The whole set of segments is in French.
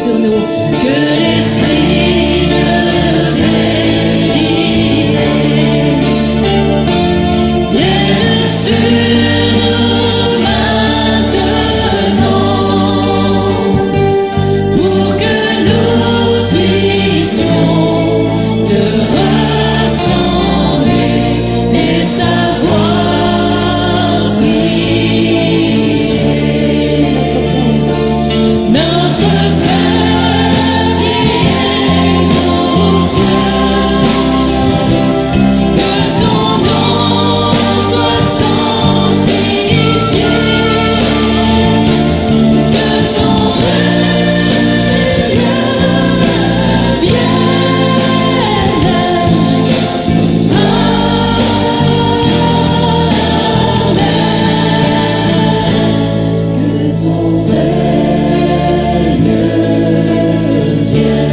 sur nous. Que l'Esprit de vérité vienne sur nous maintenant, pour que nous puissions te ressembler et savoir prier. Notre Père qui es aux cieux, que ton nom soit sanctifié, que ton règne vienne. Que ton règne vienne,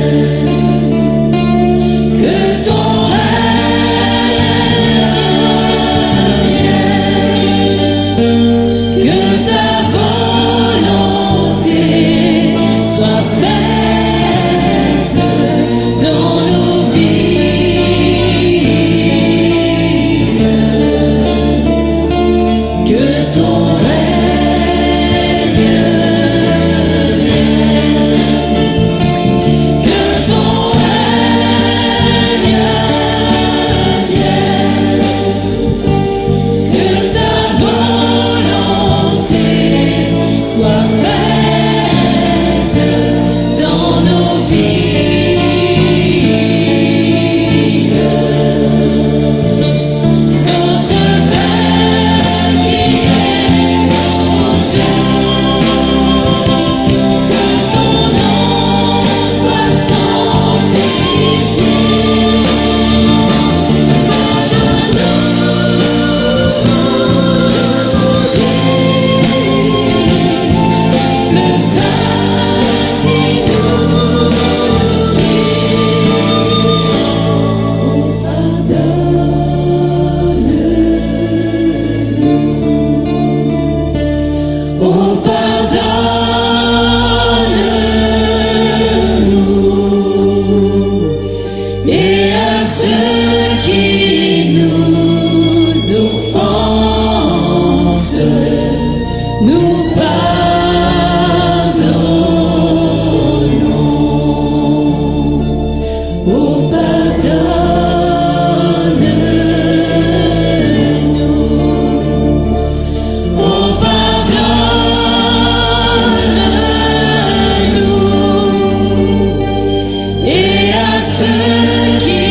que ton règne vienne, que ta volonté soit faite dans nos vies, que ton règne vienne, que ton règne vienne, que ta volonté soit faite dans nos vies. Notre Père qui es aux cieux, que ton nom soit sanctifié, le pain qui nous pardonne-nous, oh pardonne-nous, et à ceux qui nous offensent, nous pardonnons. Oh pardonne-nous, oh pardonne-nous, et à ceux qui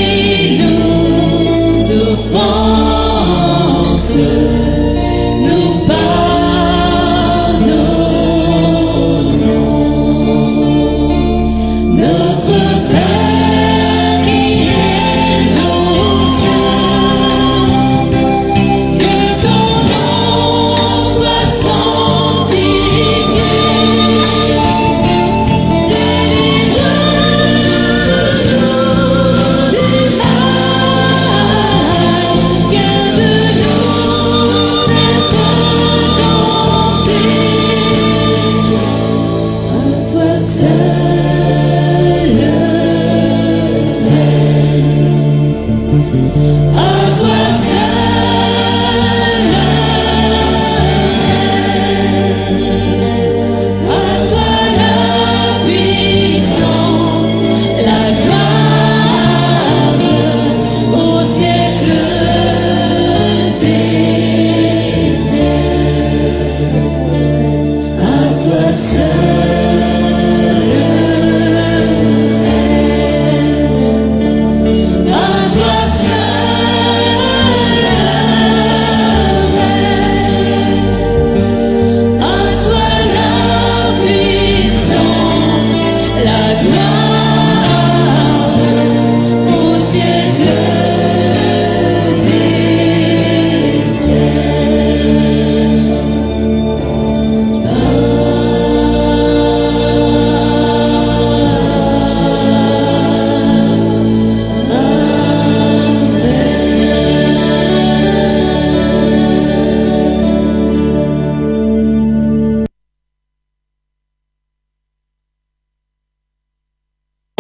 nous offensent, nous pardonnons. Notre Père qui es aux cieux, que ton nom soit sanctifié, délivre-nous du mal, garde-nous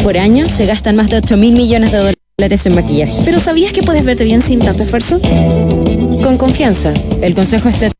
Por año se gastan más de 8.000 millones de dólares en maquillaje. ¿Pero sabías que puedes verte bien sin tanto esfuerzo? Con confianza, el Consejo Estético.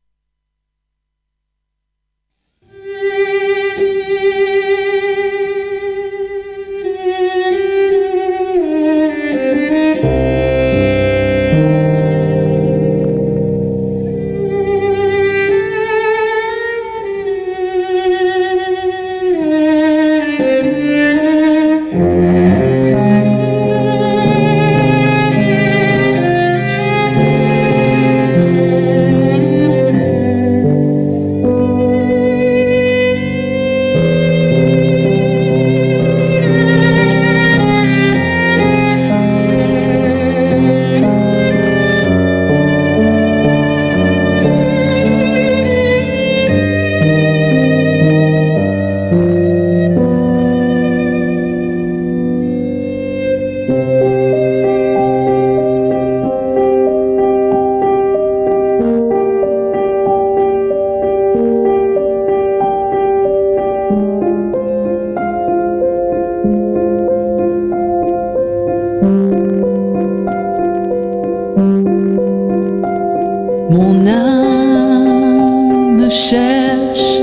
Mon âme cherche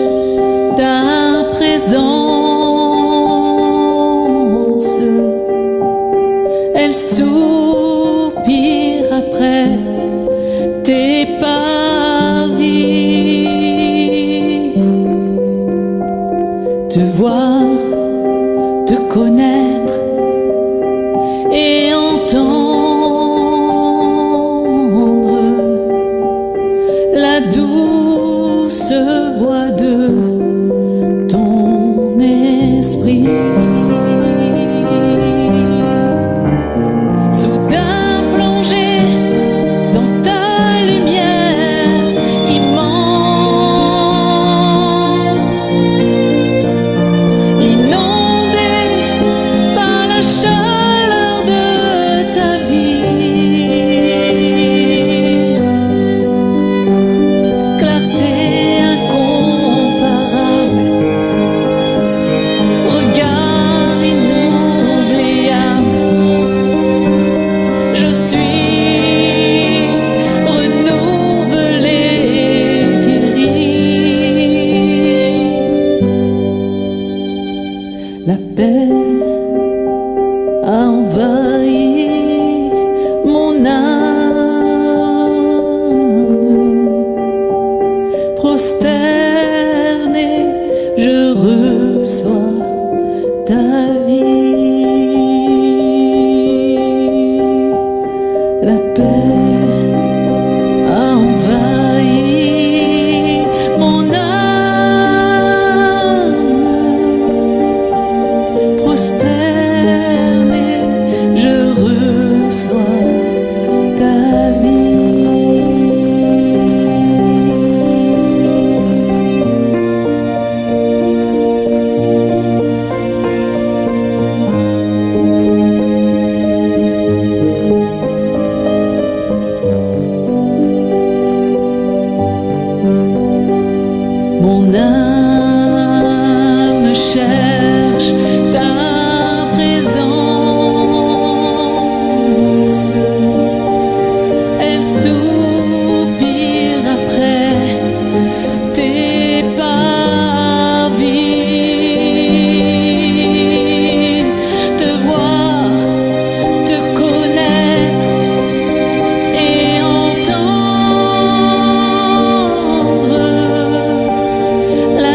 ta présence, elle soupire après tes paris. Te voir, te connaître et entendre la douce voix de ton esprit. Soudain plongé dans ta lumière immense, inondé par la chaleur de ta vie. Clarté incomparable, regard inoubliable, je suis renouvelé, guéri. La paix a envahi mon âme. Prosterné, je reçois ta vie. La paix a envahi mon âme. Prosterné, je reçois ta vie. Mon âme cherche ta présence, elle soupire après tes pavis. Te voir, te connaître et entendre la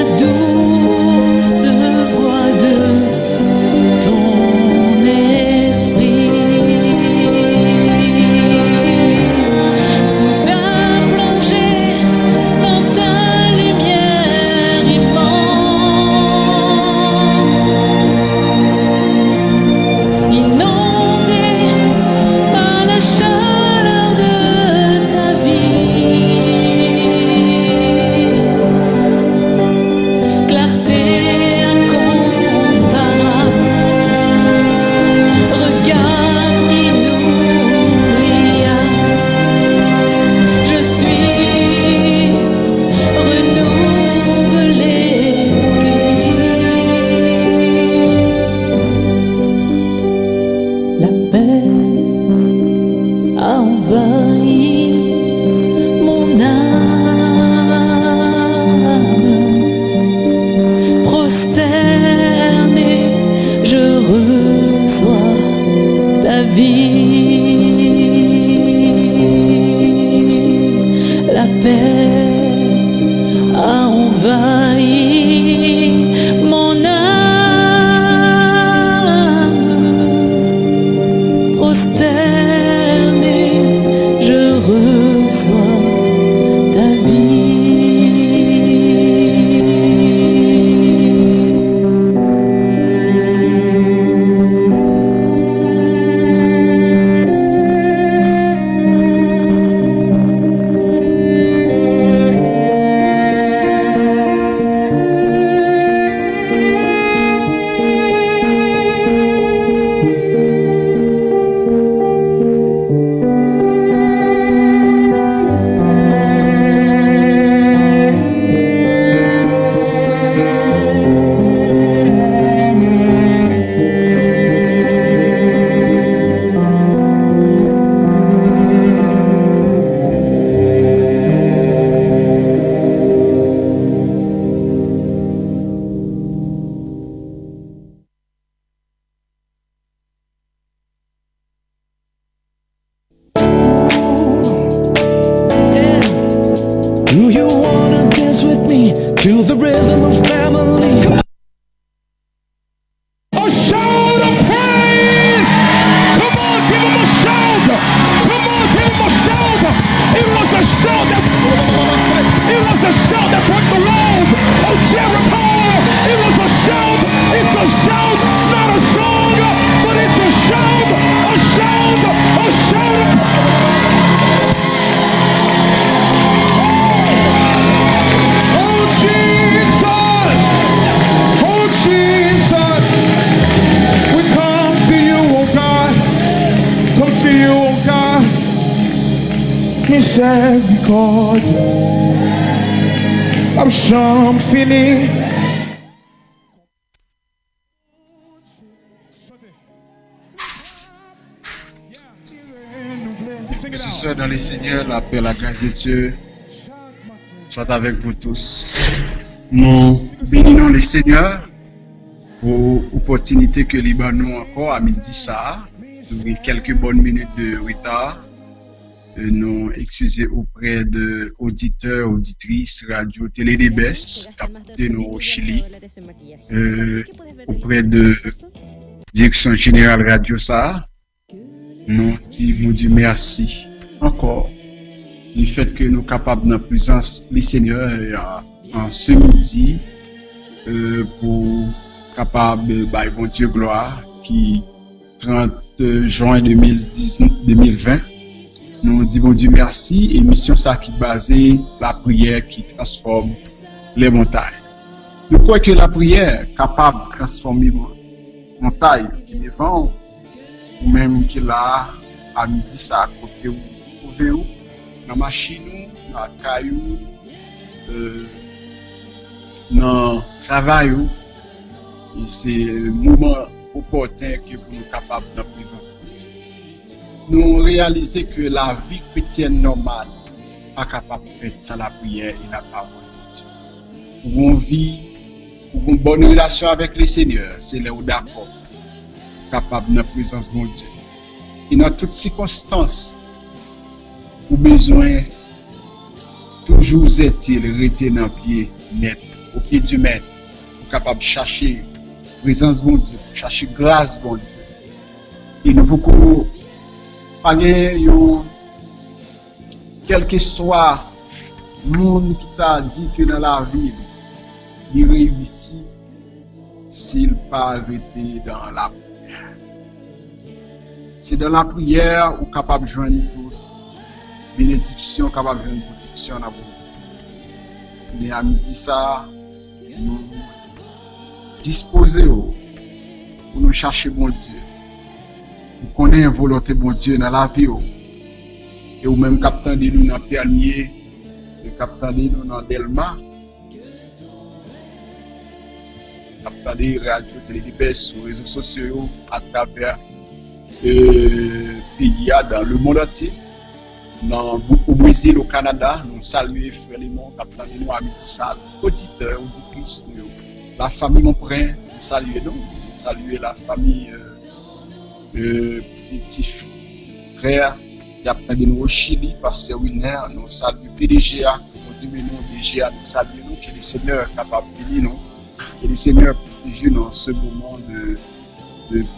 was a shout that broke the walls of Jericho. It was a shout. It's a shout, not a song, but it's a shout, a shout, a shout. Oh Jesus, oh Jesus, we come to you, oh God, come to you, oh God. Miséricorde, I'm sure I'm feeling. Que ce soit dans les Seigneurs, la paix, la grâce de Dieu soit avec vous tous. Nous bénissons les Seigneurs pour l'opportunité que Libanon encore à midi ça. Nous avons quelques bonnes minutes de retard. Nous excusez auprès de auditeurs, auditrices, radio, télé des baisses, captés nous au Chili, auprès de Direction Générale Radio ça. Nous disons merci encore du fait que nous sommes capables de présence les Seigneurs en ce midi pour capable de bon Dieu gloire qui 30 juin 2020 nous disons Dieu merci émission ça qui basée la prière qui transforme les montagnes. Nous croyons que la prière est capable de transformer les montagnes devant ou même qu'il a à midi ça à côté ou dans la machine dans la caillou dans le travail et c'est le moment opportun que vous sommes capables de présence de Dieu. Nous réalisons que la vie chrétienne normale n'est pas capable de faire sans la prière et la parole de Dieu. Pour une vie, pour une bonne relation avec le Seigneur, c'est là où d'accord capable de la présence de Dieu. Et dans toutes circonstances, ou besoin, toujours est-il rester dans le pied net, au pied du maître, pour capable de chercher la présence de Dieu, chercher la grâce de Dieu. Et nous beaucoup parler, quel que soit le monde qui a dit que dans la vie, il réussit s'il pas arrêté dans la c'est dans la prière ou capable de joindre toute bénédiction, capable de joindre protection à vous. Mais à midi ça, nous disposer pour nous chercher bon Dieu, pour connaître la volonté bon Dieu dans la vie. Et ou même captain de nous dans Pernier, le captain de nous dans Delma, captain de radio, télé, sur les réseaux sociaux, à travers pays dans le monde entier, au Brésil, au Canada. Nous saluons frère Lémon, capitaine de nous, amis ça, auditeurs, auditrices, la famille mon frère, nous saluons la famille petit frère, capitaine de nous au Chili, pasteur Winer, nous saluons PDGA, nous DGA, nous saluons que le Seigneur est capable de bénir nous, que le Seigneur protège nous dans ce moment de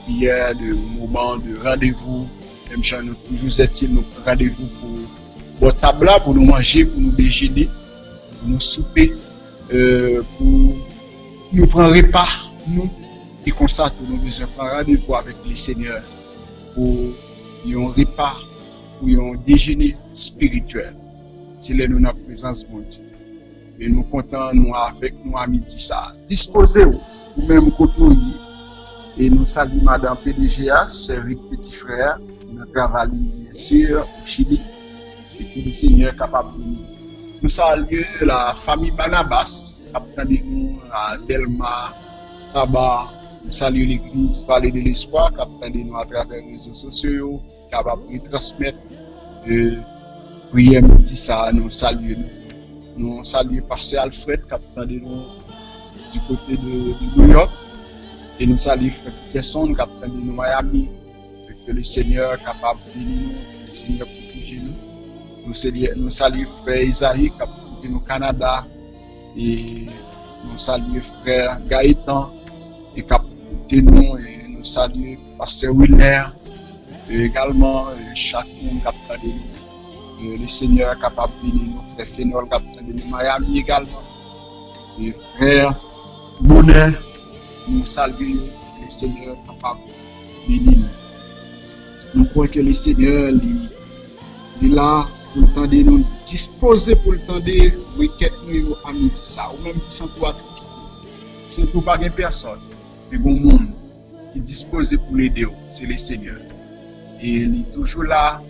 prière, de moment de rendez-vous. Même si nous toujours est-il nous rendez-vous pour table pour nous manger, pour nous déjeuner, pour nous souper, pour nous prendre repas, nous, et comme ça, nous besoin de rendez-vous avec le Seigneur pour un repas, pour un déjeuner spirituel. C'est là nous dans la présence de Dieu. Et nous comptons nous avec nous à midi ça. Disposez-vous, ou même côté. Et nous saluons Madame PDGA, Cédric Petit Frère, qui nous travaille bien sûr au Chili, et que le Seigneur est capable de nous. Nous saluons la famille Barnabas, capitaine de nous à Delma, Tabar. Nous saluons l'église Vallée de l'Espoir, capitaine de nous à travers les réseaux sociaux, capable de transmettre prière midi ça. Nous saluons. Nous saluons Pasteur Alfred, capitaine de nous du côté de New York. Et nous saluons personne capitaine de nous Miami, que le Seigneur est capable de nous, que le Seigneur protège nous. Nous saluons frère Isaïe, capitaine de nous Canada, et nous saluons frère Gaëtan, et capitaine de nous, et nous saluons pasteur Willer, et également chacun capitaine de nous. le Seigneur est capable de venir nous frère Fénol capitaine de Miami également. Et frère Bonheur, nous saluons le Seigneur est capable de venir. Nous croyons que le Seigneur est là pour le temps de nous disposer pour le temps de requête nous à midi ça. Ou même qui sont toi triste. C'est tout pas personne. Mais bon monde qui est disposé pour l'aider, c'est le Seigneur. Et il est toujours là.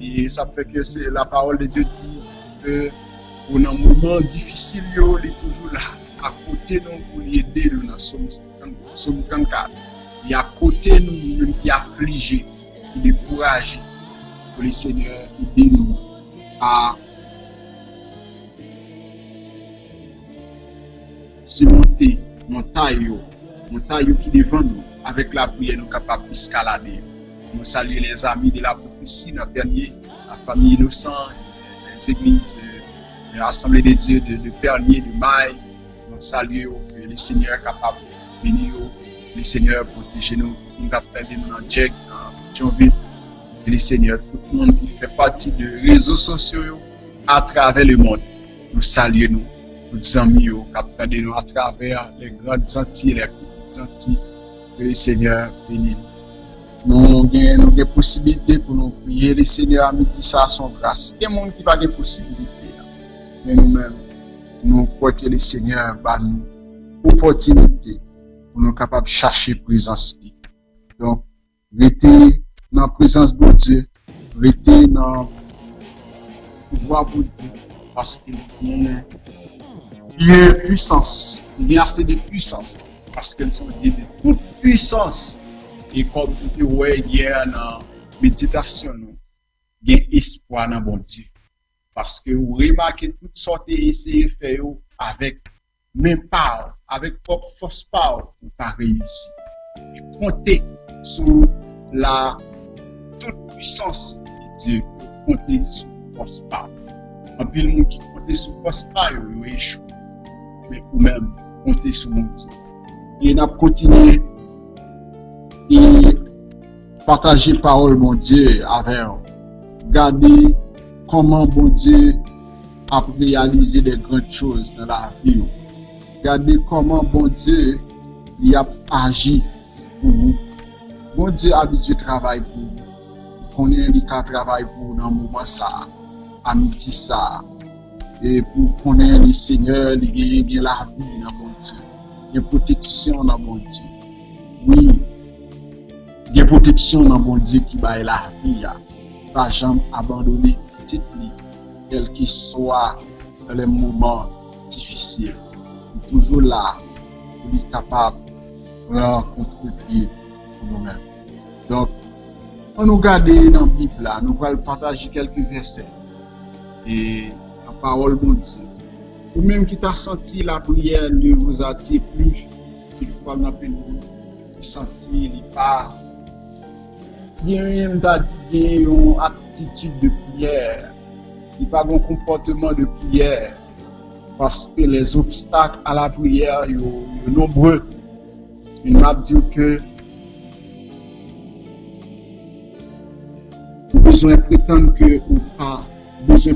Et ça fait que c'est la parole de Dieu dit que pour un moment difficile, il est toujours là, à côté de nous pour l'aider dans Somme 34. Il est à côté de nous, qui est affligé, qui est découragé. Pour le Seigneur aider nous à se monter, montagne qui est devant nous, avec la prière, nous sommes capables d'escalader. Nous saluons les amis de la prophétie, notre dernier, la famille innocente, les églises, l'Assemblée des dieux de Pernier, de Maille. Nous saluons que le Seigneur est capable de venir, le Seigneur protège nous, nous appelle nous dans Jack, dans Thionville. Et le Seigneur, tout le monde qui fait partie des réseaux sociaux à travers le monde. Nous saluons nos amis, qui nous à travers les grandes Antilles, les petites Antilles. Que le Seigneur bénisse. Nous avons des possibilités pour nous prier le Seigneur à midi ça à son grâce. Il y a des gens qui n'ont pas de possibilités. Mais nous-mêmes, nous croyons que le Seigneur va nous opportunité pour nous capables de chercher présence. Donc, rester dans la présence de Dieu, rester dans le pouvoir de Dieu, parce qu'il y a puissance, il y a assez de puissance, parce qu'elles sont dites de toute puissance. Et comme tu vois hier dans la méditation, il y a espoir dans bon Dieu. Parce que vous remarquez toutes sortes d'essais faits avec même pas, avec propre force pas, pour pas réussir. Comptez sur la toute puissance de Dieu, comptez sur force pas. En plus, le monde qui compte sur force pas, il échoue. Mais vous-même, comptez sur mon Dieu. Et on a continué et partager parole mon Dieu avec regardez comment bon Dieu a réalisé des grandes choses dans la vie. Regardez comment bon Dieu il a agi pour vous. Bon Dieu a habitué travail pour vous. Qu'on ait un travail pour vous dans le moment ça, à midi ça. Et pour qu'on ait le Seigneur, il y a bien la vie dans bon Dieu. Il y a protection dans bon Dieu. Oui. Il y a protection dans bon Dieu qui va la vie. Pas jamais abandonner petite vie, quel qu'il soit dans les moments difficiles. Il est toujours là pour être capable de rencontrer pour nous-mêmes. Donc, on nous regarde dans la Bible là, nous allons partager quelques versets. Et la parole de Dieu. Ou même qui t'a senti la prière ne vous attire plus, une fois qu'on a pu nous sentir, il part. Il y a une attitude de prière, il n'y a pas un comportement de prière, parce que les obstacles à la prière sont nombreux. Il m'a dit que vous avez besoin de prétendre que vous n'avez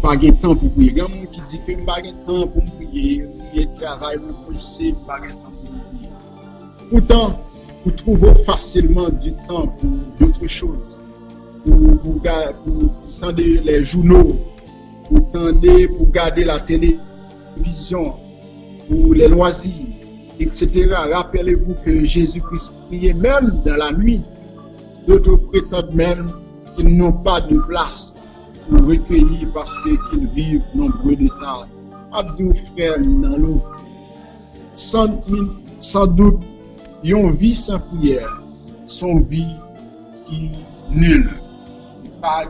pas de temps pour prier. Il y a des gens qui disent que vous n'avez pas de temps pour prier, vous travaillez, vous policier, vous n'avez pas de temps pour prier. Pourtant, vous trouvez facilement du temps pour d'autres choses, pour tendre les journaux, pour garder la télévision, pour les loisirs, etc. Rappelez-vous que Jésus-Christ priait même dans la nuit. D'autres prétendent même qu'ils n'ont pas de place pour recueillir parce qu'ils vivent nombreux de temps. Abdou frère dans l'eau, sans doute, une vie sans prière, son vie qui nulle, qui pas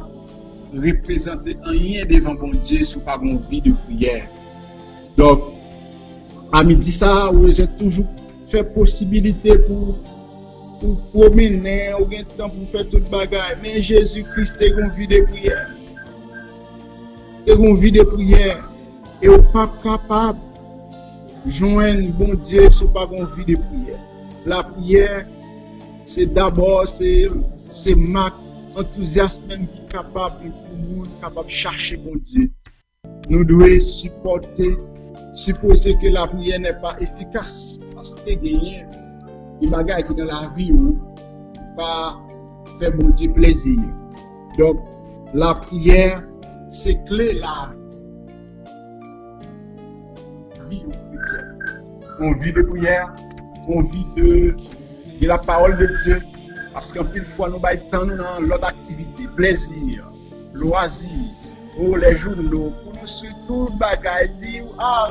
représenter rien devant bon Dieu sous pas une vie de prière. Donc, à midi ça, vous avez toujours fait possibilité pour promener, ou bien temps pour faire toute bagaille. Mais Jésus-Christ est une vie de prière. C'est une vie de prière. Et vous pas capable de joindre bon Dieu sous pas une vie de prière. La prière, c'est d'abord, c'est marque enthousiasme même qui est capable pour nous, capable de chercher bon Dieu. Nous devons supposer que la prière n'est pas efficace. Parce que gagner, les bagages qui dans la vie, pas faire bon Dieu plaisir. Donc, la prière, c'est clé la vie chrétienne. On vit de prière, on vit de la parole de Dieu. Parce qu'en pile fois, nous baillons dans l'autre activité, plaisir, loisir, les journaux, pour nous suivre tout le bagage, dire,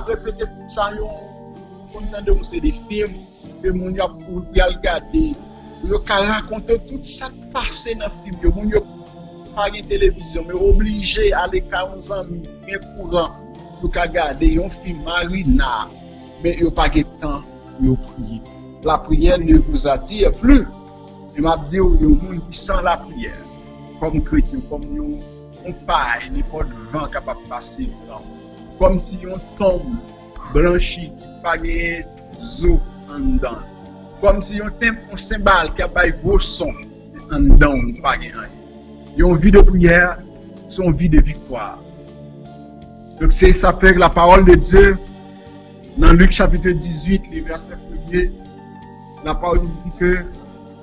répétez tout ça, on entend c'est des films, que mon y a pour regarder, on raconter tout ça qui passe dans le film, on y a pas de télévision, mais obligé à aller 40 ans, bien courant, pour regarder un film Marina, mais il n'y a pas de temps pour prier. La prière ne vous attire plus. Je m'a dit au monde qui sent la prière, comme chrétien, comme nous, on paille, n'importe vent capable de passer dedans. Comme si on tombe blanchi qui pas de eau en dedans. Comme si on temple un cymbale qui a pas de gros son en dedans, on pas de rien. Une vie de prière, c'est une vie de victoire. Donc c'est ça fait la parole de Dieu dans Luc chapitre 18, le verset 1er. La parole dit que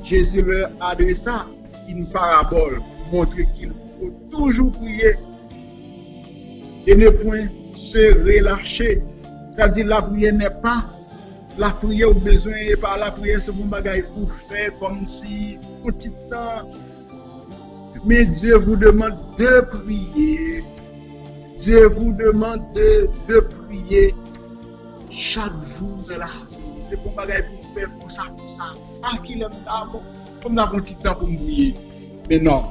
Jésus leur adressa une parabole pour montrer qu'il faut toujours prier et ne point se relâcher. C'est-à-dire la prière n'est pas la prière au besoin et pas la prière c'est un bagage pour faire comme si petit temps. Mais Dieu vous demande de prier. Dieu vous demande de prier chaque jour de la vie. C'est pour bagage pour faire pour ça. Ah, qu'il aime d'abord. Comme nous avons un petit temps pour prier. Mais non.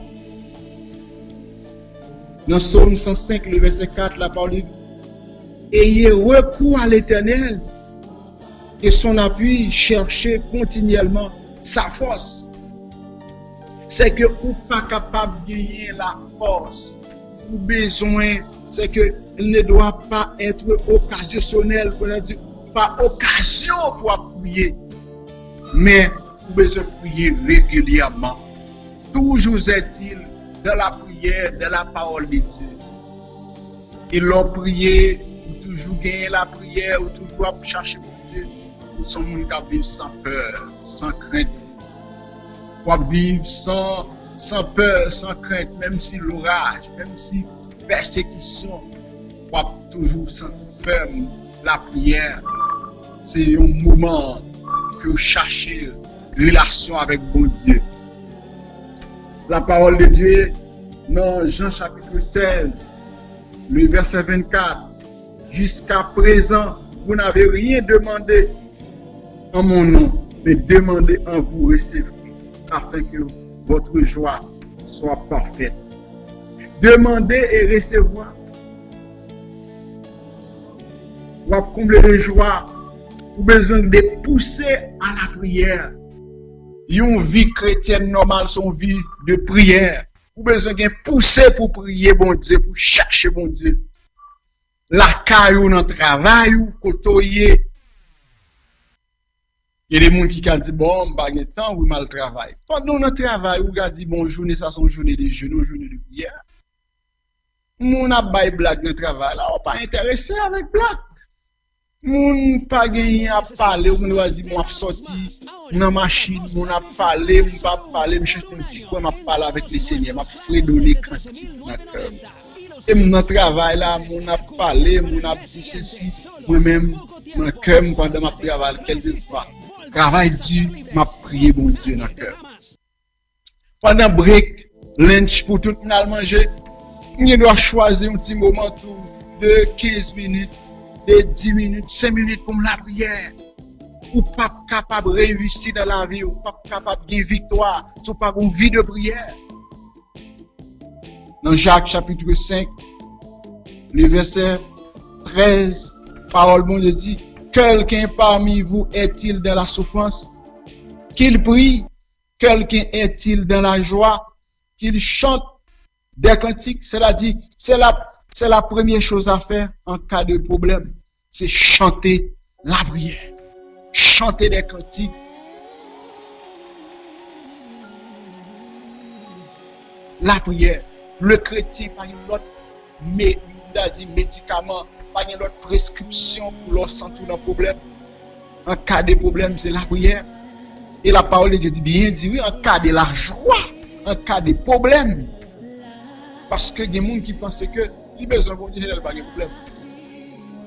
Dans Psaume 105, le verset 4, la parole dit ayez recours à l'Éternel et son appui, cherchez continuellement sa force. C'est que vous n'êtes pas capable de gagner la force. Vous besoin, c'est que il ne doit pas être occasionnel, pas occasion pour prier. Mais vous besoin prier régulièrement. Toujours est-il dans la prière, dans la parole de Dieu. Et l'on prier, ou toujours gagner la prière, ou toujours chercher mon Dieu. Nous sommes qui vivent sans peur, sans crainte. Pour vivre sans peur, sans crainte, même si l'orage, même si persécution, pour toujours sans peur. La prière, c'est un moment que vous cherchez relation avec bon Dieu. La parole de Dieu, dans Jean chapitre 16, le verset 24, jusqu'à présent, vous n'avez rien demandé en mon nom, mais demandez en vous recevrez, afin que votre joie soit parfaite. Demandez et recevoir. Ou à combler de joie, ou besoin de pousser à la prière. Une vie chrétienne normale, son vie de prière. Ou besoin de pousser pour prier bon Dieu, pour chercher bon Dieu. La caillou dans le travail, ou côtoyer. Il y a des gens qui ont dit, bon, pas de temps, ou mal travail. Pendant notre travail, ou ont dit, bon, journée, ça sont journée de jeûne, journée de prière. Mon a bail blague dans le travail, là, on pas intéressé avec blague. Moun pas gagné à parler, ou moun dit moi sorti dans machine, moun a parlé, moun pas parler, me chercher un petit coin m'a parler avec le Seigneur, m'a fredonner cantique dans cœur. Et mon travail là, moun a parlé, moun a dit ceci, moi-même mon cœur pendant ma travail quelque fois. Travail dur, m'a prié bon Dieu dans cœur. Pendant break, lunch pour tout le monde manger, on doit choisir un petit moment de 15 minutes. De 10 minutes, 5 minutes pour la prière. Ou pas capable de réussir dans la vie, ou pas capable de victoire, ou pas une vie de prière. Dans Jacques chapitre 5, le verset 13, parole bon Dieu dit, quelqu'un parmi vous est-il dans la souffrance? Qu'il prie. Quelqu'un est-il dans la joie? Qu'il chante des cantiques. C'est-à-dire, c'est la première chose à faire en cas de problème. C'est chanter la prière. Chanter des cantiques. la prière. Le chrétien, pas une autre médicament, pas une autre prescription pour leur sentir un problème. En cas de problème, c'est la prière. Et la parole de Dieu dit bien, dit oui, en cas de la joie, en cas de problème. Parce que il y a des gens qui pensent que si besoin de Dieu, il n'y a pas de problème.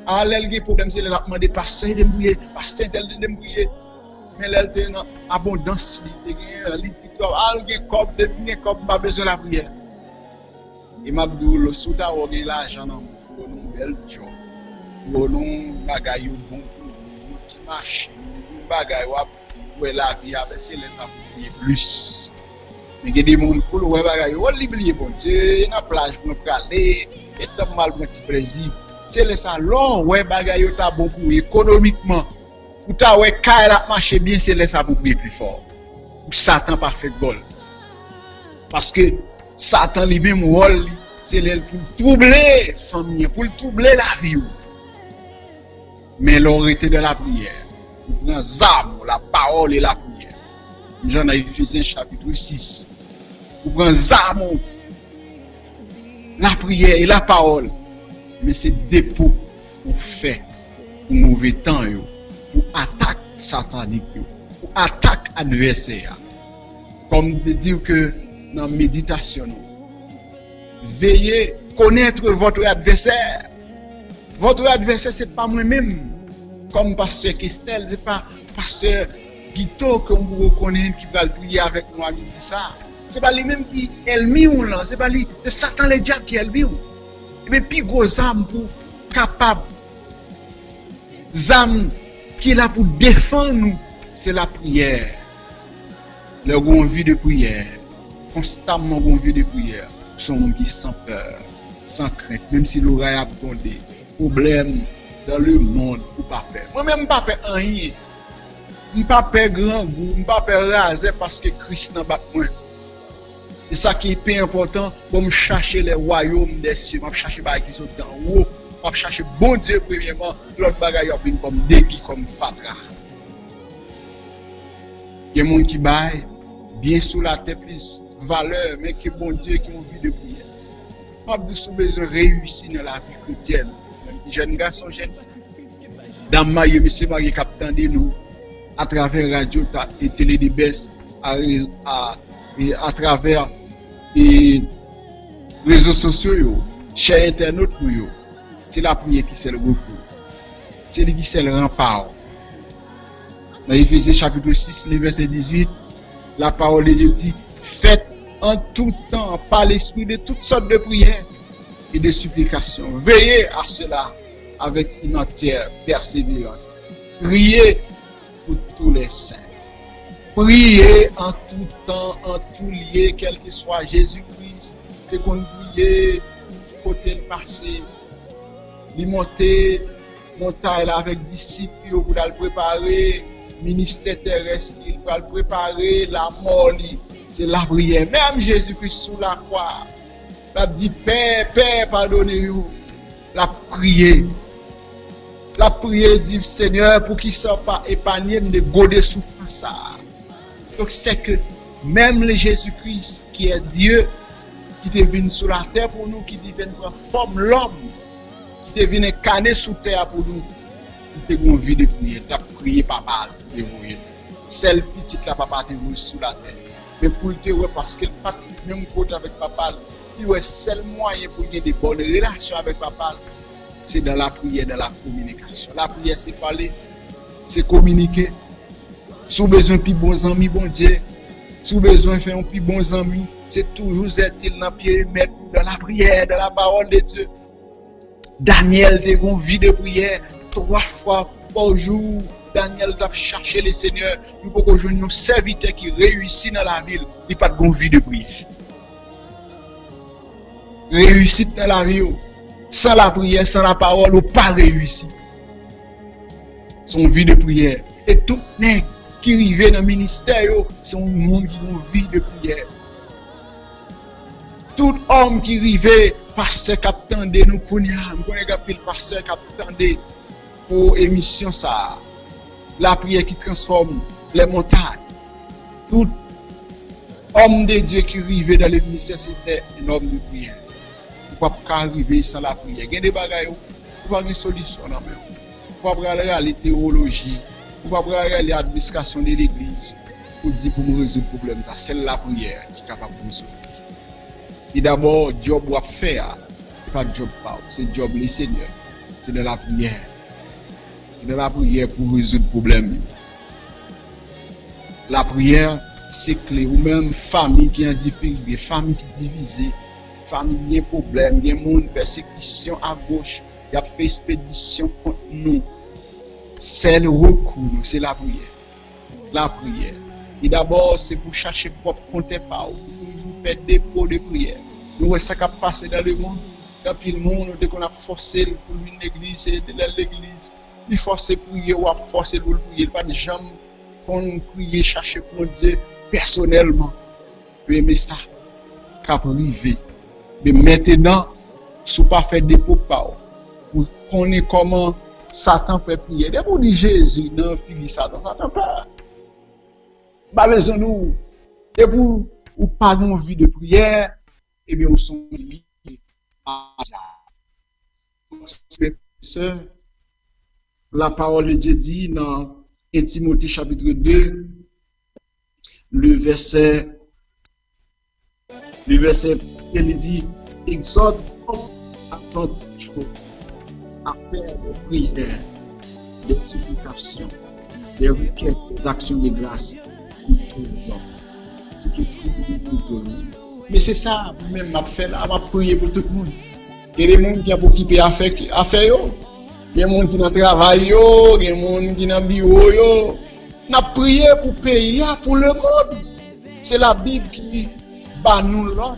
Ah, là, il y a des problèmes, c'est la demande de pasteur de mouiller, pasteur de mouiller. Mais là, il y a une abondance, il y a pas besoin de la prière. Et m'a dit, le souta ou bien l'argent, pour nous, belle job, pour nous, bagaille bon, pour petit marché, bagaille ou la vie, c'est les affaires plus. Mais il y a des gens pour le bagaille, ou l'oublier bon Dieu, il y a une plage pour nous aller, et très mal pour un petit plaisir. C'est les salons, ouais, bagaille, ta bon pour économiquement. Pour ta ouais, quand elle a marché bien, c'est les ça pour prier plus fort. Pour Satan pas fait bol. Parce que Satan lui-même, c'est pour troubler la famille, pour troubler la vie. Mais l'autorité de la prière, pour prendre l'arme, la parole et la prière. Nous en Éphésiens chapitre 6. Pour prendre l'arme, la prière et la parole. Mais c'est dépôt pour faire, pour mauvais temps, pour attaque satanique, pour attaque adversaire. Comme de dire que dans la méditation, veillez connaître votre adversaire. Votre adversaire, ce n'est pas moi-même. Comme pasteur Kestel, ce n'est pas pasteur Guito que vous reconnaissez qui va prier avec moi, il dit ça. Ce n'est pas lui-même qui est ennemi ou là. C'est pas lui, c'est Satan le diable qui est ennemi. Et bien, puis gros âme pour capable. Âme qui est là pour défendre nous, c'est la prière. Le grand vie de prière, constamment grand vie de prière, sont gens qui sans peur, sans crainte, même si l'oreille a des problèmes dans le monde, ou pas peur. Moi-même, pas peur rien. Je pas peur grand goût, je pas peur raser parce que Christ n'a pas moi. C'est ça qui est plus important pour me chercher les royaumes des cieux, pour me chercher les qui sont en haut, pour me chercher bon Dieu premièrement, l'autre bagaille comme déki, comme fatra. Il y a des gens qui baillent bien sous la tête plus valeur, mais qui bon Dieu qui ont envie de prier. Pas besoin de réussir dans la vie chrétienne. Jeune garçon, jeune fille. Dans ma vie, monsieur Marie Captain de nous, à travers radio et télé de baisse, à travers les réseaux sociaux, chez Internet, c'est la prière qui c'est le recours. C'est lui qui c'est le rempart. Dans Éphésiens chapitre 6, le verset 18, la parole de Dieu dit, faites en tout temps par l'esprit de toutes sortes de prières et de supplications. Veillez à cela avec une entière persévérance. Priez pour tous les saints. Priez en tout temps, en tout lieu, quel que soit Jésus-Christ, et qu'on prie tout côté le passé, lui monter montagne avec disciples pour le préparer, ministère terrestre, il va le préparer, la mort, c'est la prière. Même Jésus-Christ sous la croix, il a dit, Père, pardonnez-vous, la prière. La prière dit, Seigneur, pour qu'il ne soit pas épargné de goder souffrance. Donc c'est que même le Jésus-Christ qui est Dieu, qui est venu sur la terre pour nous, qui est venu prendre forme l'homme, qui est venu incarner sur terre pour nous, qui est une vie de prière, tu as prié papa, tu es celle petite là, papa, tu es sur la terre. Mais pour le dire, parce qu'il n'a pas le même côté avec papa, il est seul moyen pour qu'il y ait des bonnes relations avec papa, c'est dans la prière, dans la communication. La prière, c'est parler, c'est communiquer. Si vous avez besoin de plus bons amis, bon Dieu, si vous avez besoin de faire un plus bons amis, c'est toujours être dans le périmètre, dans la prière, dans la parole de Dieu. Daniel a une vie de prière 3 fois par jour. Daniel a cherché le Seigneur. Nous pouvons jouer un serviteur qui réussit dans la ville. Il n'a pas de vie de prière. Réussite dans la vie, sans la prière, sans la parole, ou pas réussi. Son vie de prière. Et tout nègre qui arrive dans le ministère, c'est un monde qui a une vie de prière. Tout homme qui arrive, pasteur qui attendait nous pour nous, le pasteur qui attendait pour émission ça. La prière qui transforme les montagnes. Tout homme de Dieu qui arrivait dans le ministère, c'était un homme de prière. Vous ne pouvez pas arriver sans la prière. Il y a des bagages, vous ne pouvez pas une solution. Vous ne pouvez pas aller la théologie, vous ne pouvez pas aller l'administration de l'église pour dire pour me résoudre le problème. C'est la prière qui est capable de résoudre. Et d'abord, job doit faire, pas job pas, c'est job les seigneurs. C'est de la prière. C'est de la prière pour résoudre le problème. La prière, c'est clé. Ou même famille qui est en difficulté, famille qui est divisée, famille qui a des problèmes, il y a une persécution à gauche, il y a fait expédition contre nous. C'est le recours, c'est la prière. La prière. Et d'abord, c'est pour chercher propre compte par pour toujours faire des dépôts de prière. Nous voyons ça qui a passé dans le monde. Dans le monde, dès qu'on a forcé pour une église, et dans l'église, il force prier ou a forcé pour prier. Pas de jamais qu'on prie, chercher pour Dieu personnellement. Mais ça, qu'à arriver. Mais maintenant, si vous pas fait des dépôts par pour connaître comment Satan peut prier. Dès qu'on dit Jésus, non, fini Satan, Satan pas. Pas besoin de nous. Et pour ou pas une vie de prière, eh bien, on sont liés à ça. La parole de Dieu dit dans 1 Timothée chapitre 2, le verset, il dit, exhorte à toute chose, à faire des prières, des supplications, des requêtes, des actions de grâce pour tous les hommes. C'est tout pour tout le monde. Mais c'est ça, même m'a fait là, m'a prié pour tout le monde. Il y a des gens qui ont occupé à faire yo. Il y a des gens qui ont travaillé yo, il y a des gens qui ont bureau yo. N'a prié pour le pays, pour le monde. C'est la Bible qui bat nous l'ordre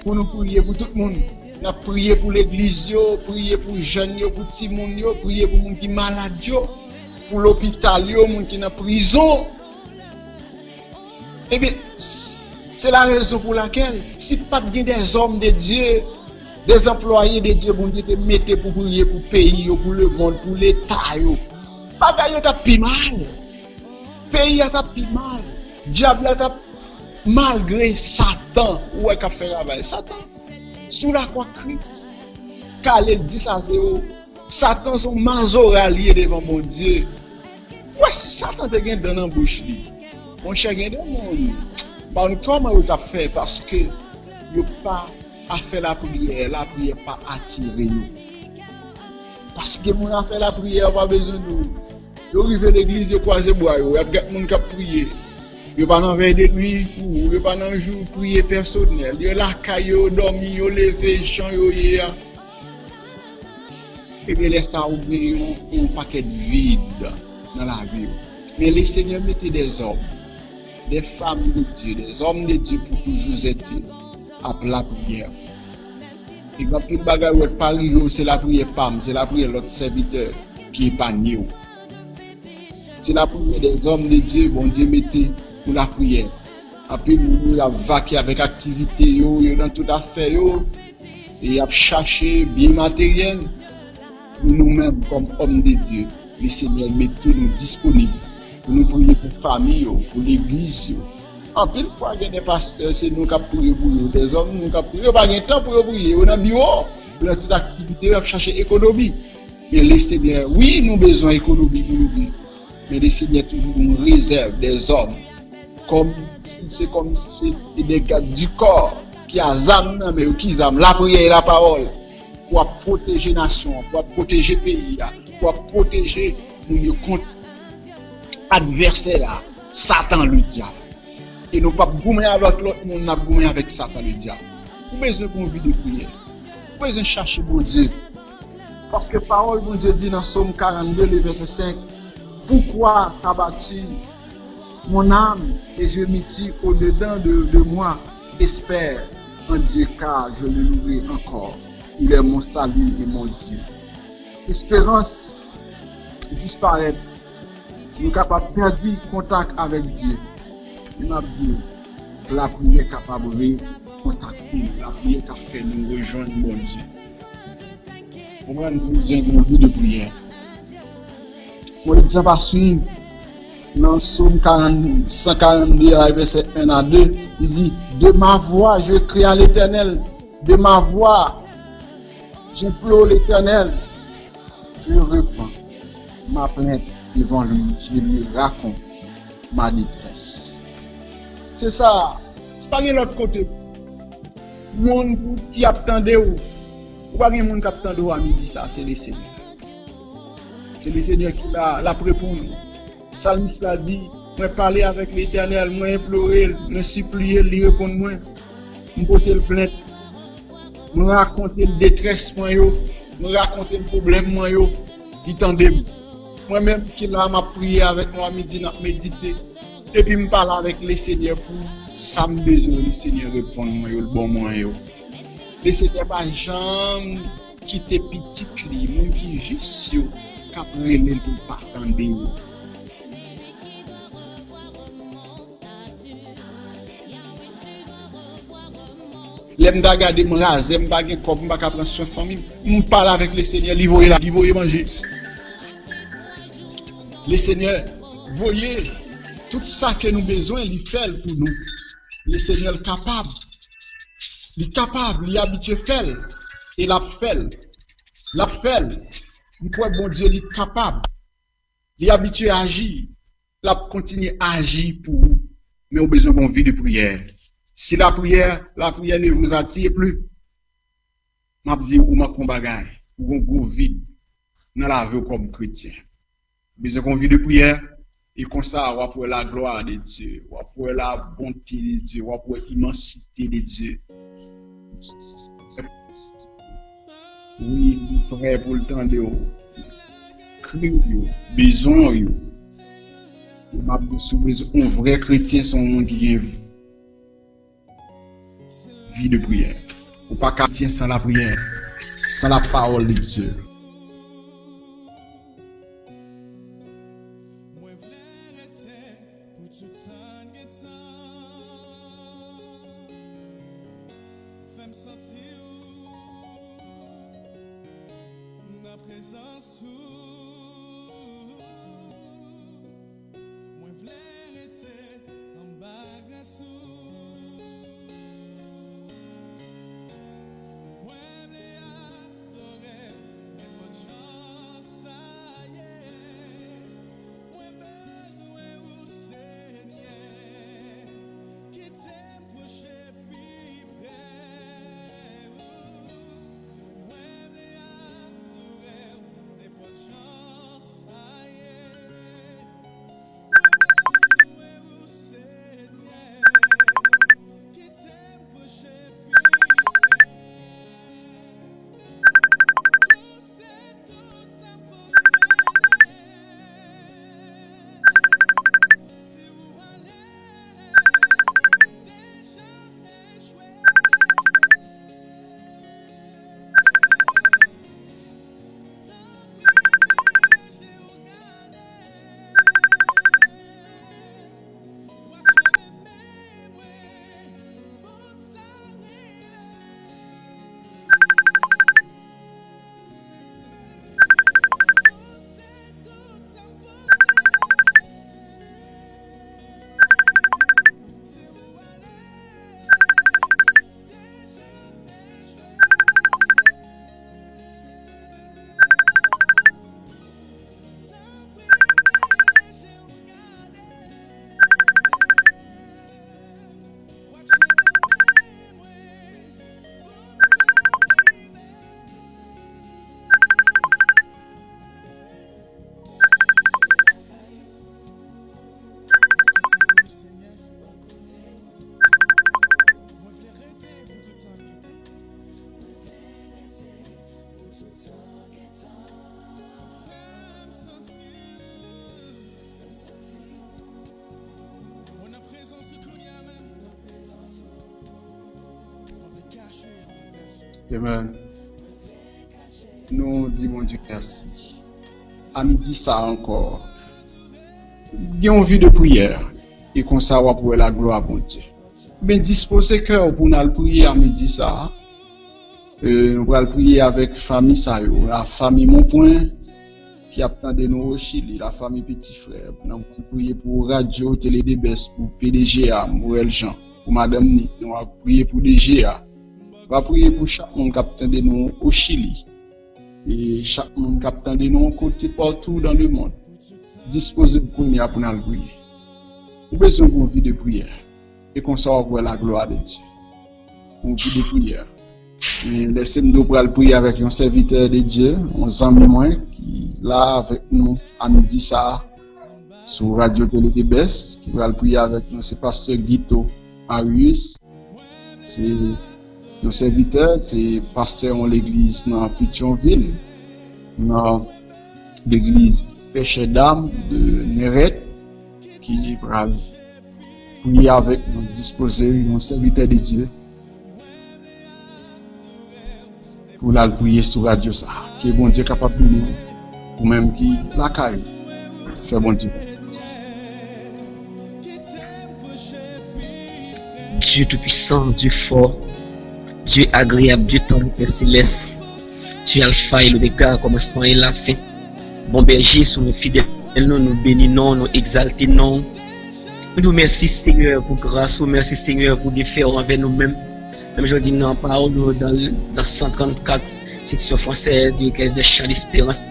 pour nous prier pour tout le monde. N'a prié pour l'église yo, prié pour les jeunes yo, pour les petits monde yo, prié pour les gens qui sont malades yo, pour l'hôpital yo, les gens qui sont en prison. Eh bien, c'est la raison pour laquelle, si pas des hommes de Dieu, des employés de Dieu, bon Dieu te mettez pour prier pour le pays, pour le monde, pour l'État, bagaille t'a plus mal. Pays t'a plus mal. Diable t'a malgré Satan, où est-ce qu'il fait travail? Satan, sous la croix Christ, car il dit ça, Satan son mazora lié devant mon Dieu. Ouais, Satan te gagne dans la bouche. Mon cher gagne dans mon monde. Comment vous avez fait? Parce que vous pas à faire la prière pas attiré nous. Parce que vous avez fait la prière, pas besoin de nous. Vous arrivez à l'église, vous croisez bois, vous avez des gens qui prient. Vous pas dans veille de nuit, vous pas dans jour prier personnel. Vous la caille, vous dormir, vous lever, chanter. Et bien laissez ça ouvrir un paquet de vide dans la vie. Mais les seigneurs mettez des hommes, des femmes de Dieu, des hommes de Dieu pour toujours être à la prière. Et quand tout le bagage est Paris, c'est la prière PAM, c'est la prière de l'autre serviteur qui est pas nous. C'est la prière des hommes de Dieu, bon Dieu mettez pour la prière. Après, nous avons vaqué avec activité, dans toute affaire, et à chercher bien matériel. Nous-mêmes, comme hommes de Dieu, les Seigneurs mettez nous disponibles pour nous prier pour la famille, pour l'église. En pile fois, il y a des pasteurs, c'est nous qui prions pour eux. Des hommes, nous qui prions. Pas de temps pour prier. On a bureau, on a toute activité, on va chercher économie. Mais les Seigneurs, oui, nous avons besoin d'économie pour nous. Mais les Seigneurs toujours nous réservent des hommes. C'est comme si c'est des gars du corps qui a zam, mais qui zam la prière et la parole pour protéger la nation, pour protéger le pays, pour protéger nous contre l'adversaire, Satan le diable. Et nous ne pouvons pas gommer avec l'autre monde, nous gommer avec Satan le diable. Nous avons besoin d'une vie de prière. Nous avons besoin de chercher bon Dieu. Parce que la parole de Dieu dit dans Somme 42, le verset 5, pourquoi t'as battu mon âme et je m'y tue au-dedans de moi, espère en Dieu car je le louerai encore. Il est mon salut et mon Dieu. L'espérance disparaît. Nous sommes capables de perdre contact avec Dieu. Nous avons dit, la prière est capable de contacter, la prière qui a fait nous rejoindre mon Dieu. Comment nous avons une vie de prière? Pour exemple, Dans Psaume 142, verset 1 à 2, il dit, de ma voix, je crie à l'Éternel, de ma voix, j'implore l'Éternel, je reprends ma plainte devant lui, je lui raconte ma détresse. C'est ça, c'est pas de l'autre côté. Monde qui attendait ou pas de monde qui attendait à midi, ça, c'est le Seigneur. C'est le Seigneur qui l'a pris pour nous. Psalmiste a dit, moi parler avec l'Éternel, moi implorer, me supplier, lui répondre moi, me porter le plainte, me raconter le détresse moi yo, me raconter le problème moi yo, il tendait. Moi-même qui là m'a prié avec moi midi n'a méditer et puis me parler avec le Seigneur pour ça me besoin le Seigneur répondre moi yo le bon moi yo. Le Seigneur pas jamais quitter petit li, mon qui juste yo cap relé pour pas attendre yo. L'aime da garder me raser, me pas gen comme pas prendre soin famille, me parler avec le Seigneur, lui voyer manger. Le Seigneur, voyez tout ça que nous besoin, il fait pour nous. Le Seigneur est capable. Il est capable, il est habitué à faire. Et l'a fait. L'a fait. Nous pouvons, bon Dieu, il est capable. Il est habitué à agir. Il a continué à agir pour vous. Mais on a besoin d'une vie de prière. Si la prière ne vous attire plus, m'a dit ou m'a combat ou un gros vide dans la vie comme chrétien. Besoin qu'on vit de prière et comme ça on va pour la gloire de Dieu, on va pour la bonté de Dieu, on va pour l'immensité de Dieu. Oui, nous frère pour le temps de cri besoin yo. M'a besoin un vrai chrétien son monde qui vie de prière. Ou pas chrétien sans la prière, sans la parole de Dieu. Amen. Nous disons Dieu merci. À midi ça encore. Il y a une vie de prière. Et comme ça, on va pouvoir la gloire à bon Dieu. Mais disposez cœur pour nous prier à midi ça. Nous allons prier avec famille ça, la famille Mon Point, qui attendent nous au Chili, la famille Petit Frère. Nous avons prié pour Radio Télé DBS, pour PDGA, Morel Jean, pour Madame Nick. Nous avons prié pour DGA. On va prier pour chaque monde qui attend de nous au Chili. Et chaque monde qui attend de nous côté partout dans le monde. Disposez pour nous pour nous prier. Nous avons besoin d'une vie de prière. Et qu'on soit voir la gloire de Dieu. Une vie de prière. Laissez-nous prier avec un serviteur de Dieu, un ami moi qui est là avec nous à midi ça sur Radio Télé DBS, qui va prier avec nous, c'est pasteur Guito Arius. C'est nos serviteurs, c'est pasteur en l'église dans Pétionville, dans l'église Péché d'âme de Néret, qui va prier avec nous, disposer un serviteur de Dieu. Pour la prier sur radio ça, qui est bon Dieu capable de nous, ou même qui la caille, que bon Dieu. Dieu tout-puissant, Dieu fort, Dieu agréable, Dieu tendre, Père céleste, Dieu alpha et l'oméga, commencement et la fin. Bon berger, sur nos fidèles, nous bénissons, nous exaltons. Nous remercions Seigneur pour grâce, nous remercions Seigneur pour des faits envers nous-mêmes. Même je dis non, parole dans 134 sections françaises du recueil des chants d'espérance.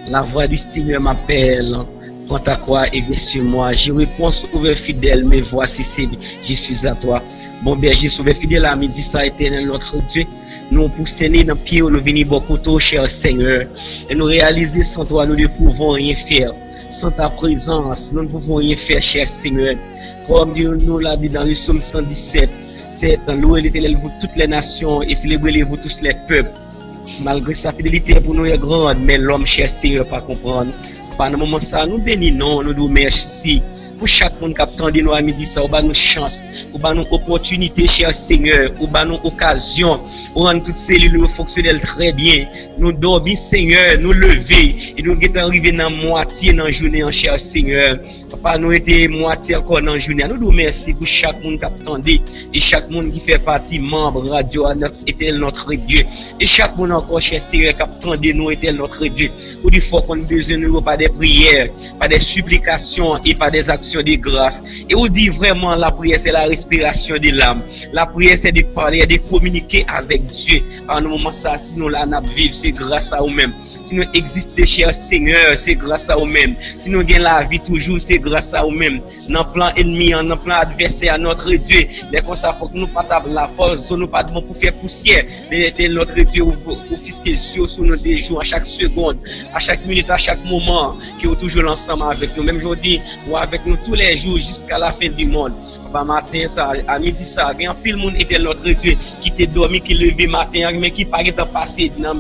La voix du Seigneur m'appelle. Prends ta croix et viens sur moi. Je réponds, sauveur fidèle, mais voici c'est, je suis à toi. Bon berger, sauveur fidèle, à midi, ça éternel notre Dieu. Nous poussons dans le pied, nous venons beaucoup, cher Seigneur. Et nous réaliser sans toi, nous ne pouvons rien faire. Sans ta présence, nous ne pouvons rien faire, cher Seigneur. Comme Dieu nous l'a dit dans le psaume 117. C'est dans l'eau et l'éternel, vous toutes les nations, et célébrez-vous tous les peuples. Malgré sa fidélité pour nous est grande, mais l'homme cher Seigneur pas comprendre. Pendant le moment ça, nous bénissons, nous nous merci. Pour chaque monde qui attend de nous à midi, ça, nous chance, nous opportunité, cher Seigneur, nous occasion, nous rendre toutes ces cellules fonctionnelles très bien. Nous dormir, Seigneur, nous lever, et nous sommes arrivés dans la moitié dans la journée, cher Seigneur. Papa, nous étions moitié encore dans la journée. Nous nous remercions pour chaque monde qui attendait, et chaque monde qui fait partie, membre, radio, était notre Dieu. Et chaque monde encore, cher Seigneur, qui attendait nous, était notre Dieu. Pour dire faut qu'on a besoin de nous, pas des prières, pas des supplications, et pas des actions de grâce. Et on dit vraiment la prière c'est la respiration de l'âme. La prière c'est de parler, de communiquer avec Dieu. En un moment ça, sinon là n'a vivre, c'est grâce à nous-mêmes. Si nous existons, cher Seigneur, c'est grâce à nous-mêmes. Si nous gagnons la vie toujours, c'est grâce à nous-mêmes. Dans le plan ennemi, dans le plan adversaire, à notre Dieu. Dès qu'on s'en faut que nous pas taper la force, nous pas de bon pour faire poussière. Mais notre Dieu, au fisquer sur nous des jours, à chaque seconde, à chaque minute, à chaque moment, qui est toujours ensemble avec nous. Même aujourd'hui, ou avec nous tous les jours, jusqu'à la fin du monde. Matin, ça, à midi, ça, il y a un pile monde était notre Dieu qui était dormi, qui levé matin, mais qui paraît de passer dans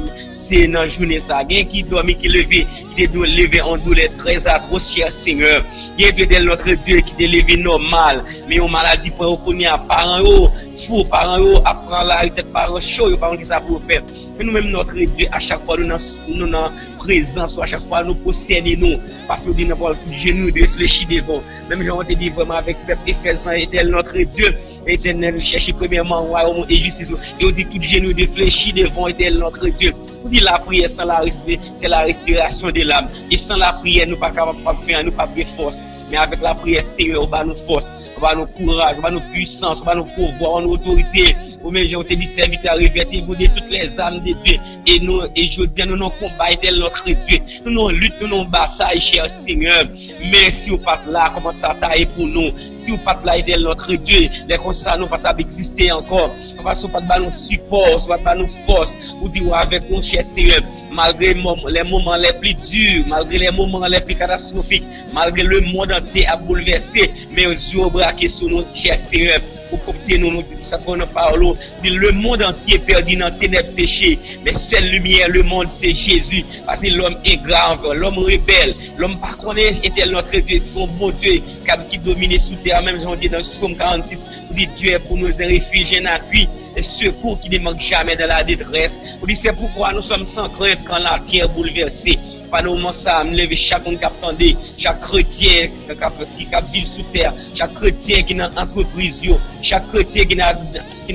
la journée, ça, il y a qui dormi, qui levé, qui était levé en douleur très atroce, cher Seigneur. Il y a notre Dieu qui était levé normal, mais une maladie pour reconnaître à parents, fou, parents, apprendre la tête, parents chaud, parents qui ça pour faire. Mais nous-mêmes, notre Dieu, à chaque fois, nous sommes présence, à chaque fois, nous prosternons nous, parce que nous avons tout genou de réfléchir devant. Même j'en te dit vraiment avec le peuple Éphèse, éternel notre Dieu, éternel, chercher premièrement royaume et justice. Et on dit tout genou de réfléchir devant, éternel notre Dieu. On dit la prière sans la respiration, c'est la respiration de l'âme. Et sans la prière, nous ne sommes pas capables de faire, nous ne sommes pas de force. Mais avec la prière, Seigneur, on va nous force, on va nous courage, on va nous puissance, on va nous pouvoir, on nous autorité. Au même jour, on te dit serviteur, revêtez-vous de toutes les âmes de Dieu. Et nous, et je dis, nous combat tel notre Dieu. Nous lutte, nous bataille, cher Seigneur. Mais si vous pas là, comment ça taille pour nous? Si vous pas là, tel notre Dieu, les comme ça, nous pas exister encore. Parce que pas nous support, pas nous force. Vous dites avec nous, cher Seigneur. Malgré les moments les plus durs, malgré les moments les plus catastrophiques, malgré le monde entier a bouleversé, mais aux yeux braqués sur nous, cher Seigneur, pour compter nous, ça fait nous parlons, le monde entier perdu dans ténèbres péché, mais seule lumière, le monde, c'est Jésus, parce que l'homme est grave, l'homme rebelle, l'homme par contre était notre Dieu, c'est un bon Dieu qui domine sous terre, même j'en dis dans le psaume 46, vous dites Dieu est pour nous un refuge, un appui, et secours qui ne manque jamais de la détresse. Vous dites c'est pourquoi nous sommes sans crainte quand la terre bouleversée. Pas nous moment ça, me lever chaque monde qui attendait, chaque chrétien qui vit sous terre, chaque chrétien qui dans entreprise yo, chaque chrétien qui dans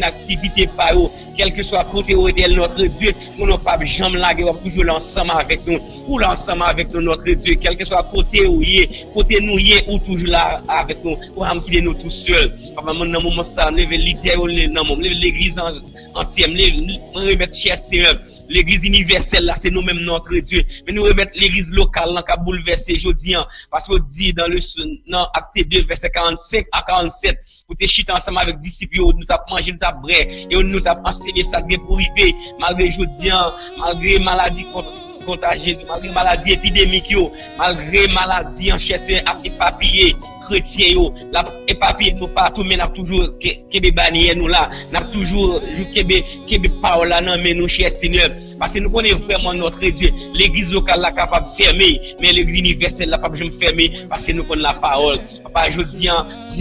activité par eux, quel que soit côté où est notre Dieu, nous n'avons pas jamais laguer, on toujours l'ensemble avec nous, ou l'ensemble avec nous notre Dieu, quel que soit côté où il est, côté nous y est, ou toujours là avec nous, ou à quitter nous tout seuls. Papa, dans le moment ça, lever l'idéal dans mon l'église entière, remettre cher Seigneur. L'église universelle là, c'est nous-mêmes notre Dieu. Mais nous remettre l'église locale là qui a bouleversé aujourd'hui, parce qu'on dit dans Acte 2, verset 45 à 47, nous t'es chita ensemble avec disciples, nous t'as mangé, nous t'as bré, et nous t'as enseigné ça pour arriver, malgré aujourd'hui, malgré maladie contagieuse, malgré maladie épidémique, malgré maladie en chasse éparpillée, chrétien, la éparpillée nous partout, mais n'a toujours kebe bannière nous là, n'a toujours kebe parole là, non, mais nous, cher Seigneur, parce que nous connaissons vraiment notre Dieu. L'église locale là capable de fermer, mais l'église universelle là pas de fermer, parce que nous connaissons la parole. Papa, je dis,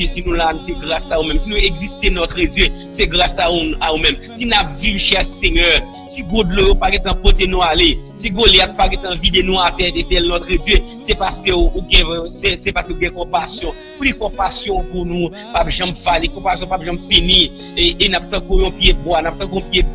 si nous l'avons, c'est grâce à nous-mêmes. Si nous existons notre Dieu, c'est grâce à nous-mêmes. Si nous vivons, cher Seigneur, si Godlo pas être porté nous aller, si Goliath pas être vide nous à terre de notre Dieu, c'est parce que c'est parce que vous avez compassion. Pour les compassion pour nous, pas jamais faire, les compassion pas jamais finir. Et n'a pas tant un pied bois, n'a pas tant pied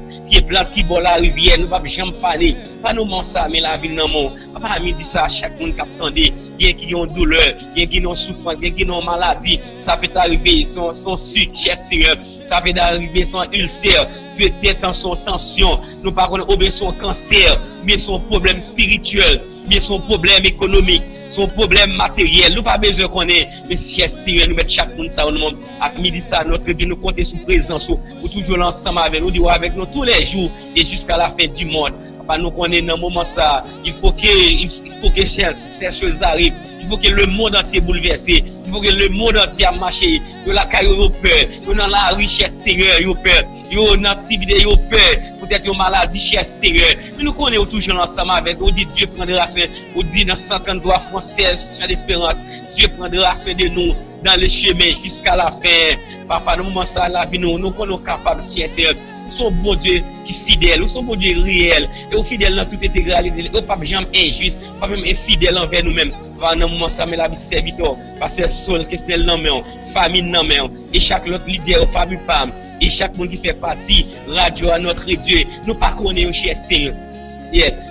blanc qui boit la rivière, nous pas jamais faire. Pas nous mentir ça, mais la vie non mon. Papa me dit ça à chaque monde qui attendait. Bien qui ont douleur, bien qui ont souffrance, bien qui ont maladie, ça peut arriver son sucre, cher Seigneur, ça peut arriver son ulcère, peut-être son tension, nous pas connaissons bien son cancer, bien son problème spirituel, bien son problème économique, son problème matériel, nous pas besoin qu'on ait, mais cher Seigneur, nous mettons chaque monde ça au monde, à midi ça, notre Dieu nous compter sous présence, pour toujours l'ensemble avec nous, dire avec nous tous les jours et jusqu'à la fin du monde. Papa, nous connaissons dans le moment ça, il faut que ces choses arrivent. Il faut que le monde entier bouleversé. Il faut que le monde entier marche. Yo la caille yo peur. Yo dans la richesse Seigneur yo peur. Yo dans activité yo peur. Peut-être yo maladie cher Seigneur. Mais nous connaissons toujours ensemble avec. On dit Dieu prendra soin. On dit dans 133 françaises sans espérance. Dieu prendra soin de nous dans le chemin jusqu'à la fin. Papa, dans le moment ça la vie nous connaissons capables cher Seigneur. Son bon Dieu qui est fidèle, son bon Dieu réel, et au fidèle dans toute intégralité, et pas jamais injuste, pas même infidèle envers nous-mêmes. Dans le moment ça, mais la vie serviteur, parce que seul que c'est l'homme, famille non mais, et chaque autre leader, famille femme, et chaque monde qui fait partie, radio à notre Dieu, nous pas connaissons cher Seigneur.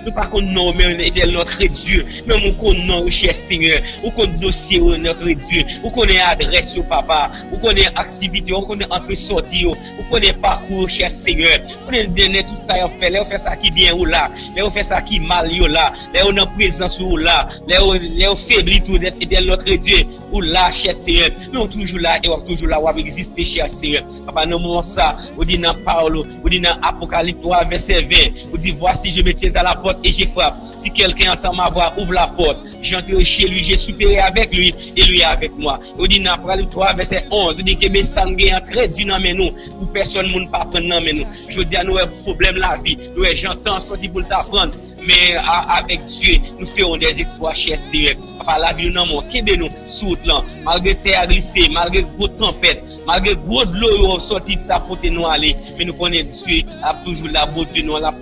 Nous pas connaissons mais notre Dieu, mais nous connaissons cher Seigneur, nous connaissons dossier notre Dieu, nous connaissons adresse au papa, nous connaissons activité, nous connaissons entrée sortie, nous connaissons parcours cher Seigneur, nous connaissons tout ça fait, on fait ça qui bien ou là, on fait ça qui mal là, on en présence ou là, on faiblit tout notre Dieu ou là cher Seigneur, nous toujours là et on toujours là, on va exister cher Seigneur. Papa, nous moment ça, on dit dans Paul, on dit dans Apocalypse 3 verset 20, on dit voici je me tiens à la porte et je frappe. Si quelqu'un entend ma voix, ouvre la porte. J'entre chez lui, j'ai soupiré avec lui et lui avec moi. On dit dans Apocalypse 3 verset 11, on dit que mes sangues entrés du nom nous, pour personne ne pas prendre nom nous. Je dis à nous un problème la vie, nous j'entends sorti pour t'apprendre. Mais avec Dieu, nous faisons des exploits cher Seigneur. Papa, la vie nous n'a manqué de nous, sous là, malgré terre glissée, malgré gros tempête, malgré gros de l'eau sorti tapoter nous aller, mais nous connaissons Dieu a toujours la beauté nous la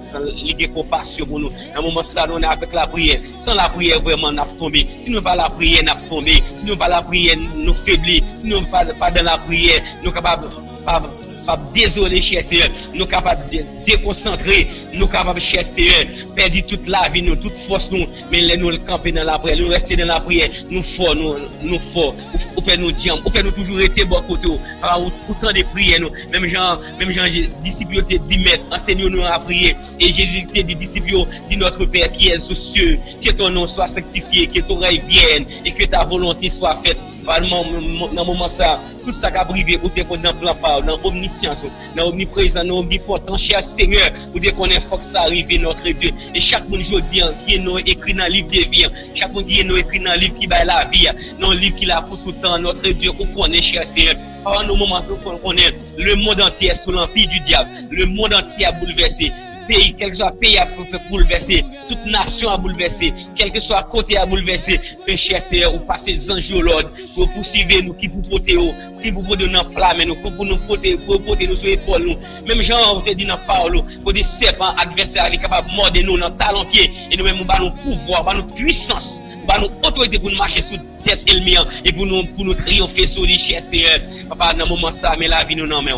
compassion pour nous. Dans le moment ça on est avec la prière. Sans la prière vraiment n'a tombé. Si nous pas la prière n'a tombé. Si nous pas la prière nous faiblit. Si nous pas dans la prière nous capable désolé cher Seigneur, nous capables de déconcentrer, nous capables cher Seigneur, perdre toute la vie nous, toute force nous, mais nous camper dans la prière, nous rester dans la prière, nous fort, nous fait nous dire, nous fait nous toujours rester bon côté, autant de prières nous, même Jean disciples te dit maître, enseigne-nous à prier, et Jésus te dit disciples, dit notre Père qui est aux cieux, que ton nom soit sanctifié, que ton règne vienne, et que ta volonté soit faite. Dans le moment ça, tout ça qui a privé, vous devez qu'on dans plan par, dans omniscience, dans omniprésent, dans omnipotent, cher Seigneur, vous devez qu'on ait faut que ça arrive notre Dieu. Et chaque monde aujourd'hui qui est nous écrit dans le livre de vie, chaque monde qui est nous écrit dans le livre qui bat la vie, dans le livre qui l'a pour tout le temps, notre Dieu, qu'on connaît, cher Seigneur. Par nos moments, on connaît le monde entier sous l'empire du diable, le monde entier a bouleversé. pays, quel que soit pays à bouleverser, toute nation à bouleverser, quel que soit côté à bouleverser, mes chers seigneurs, ou passer anges au l'ordre, pour poursuivre nous, qui pour porter qui pour porter dans flamme nous, pour nous porter nous sur l'épaule nous. Même Jean, on te dit dans Paolo, pour des serpents adversaires qui sont capables de mordre nous dans talon pied, et nous-mêmes, nous avons pouvoir, nous avons puissance, nous avons autorité pour nous marcher sous tête ennemi et pour nous triompher sur les chers seigneurs. Papa, dans le moment ça, mais la vie nous n'en met.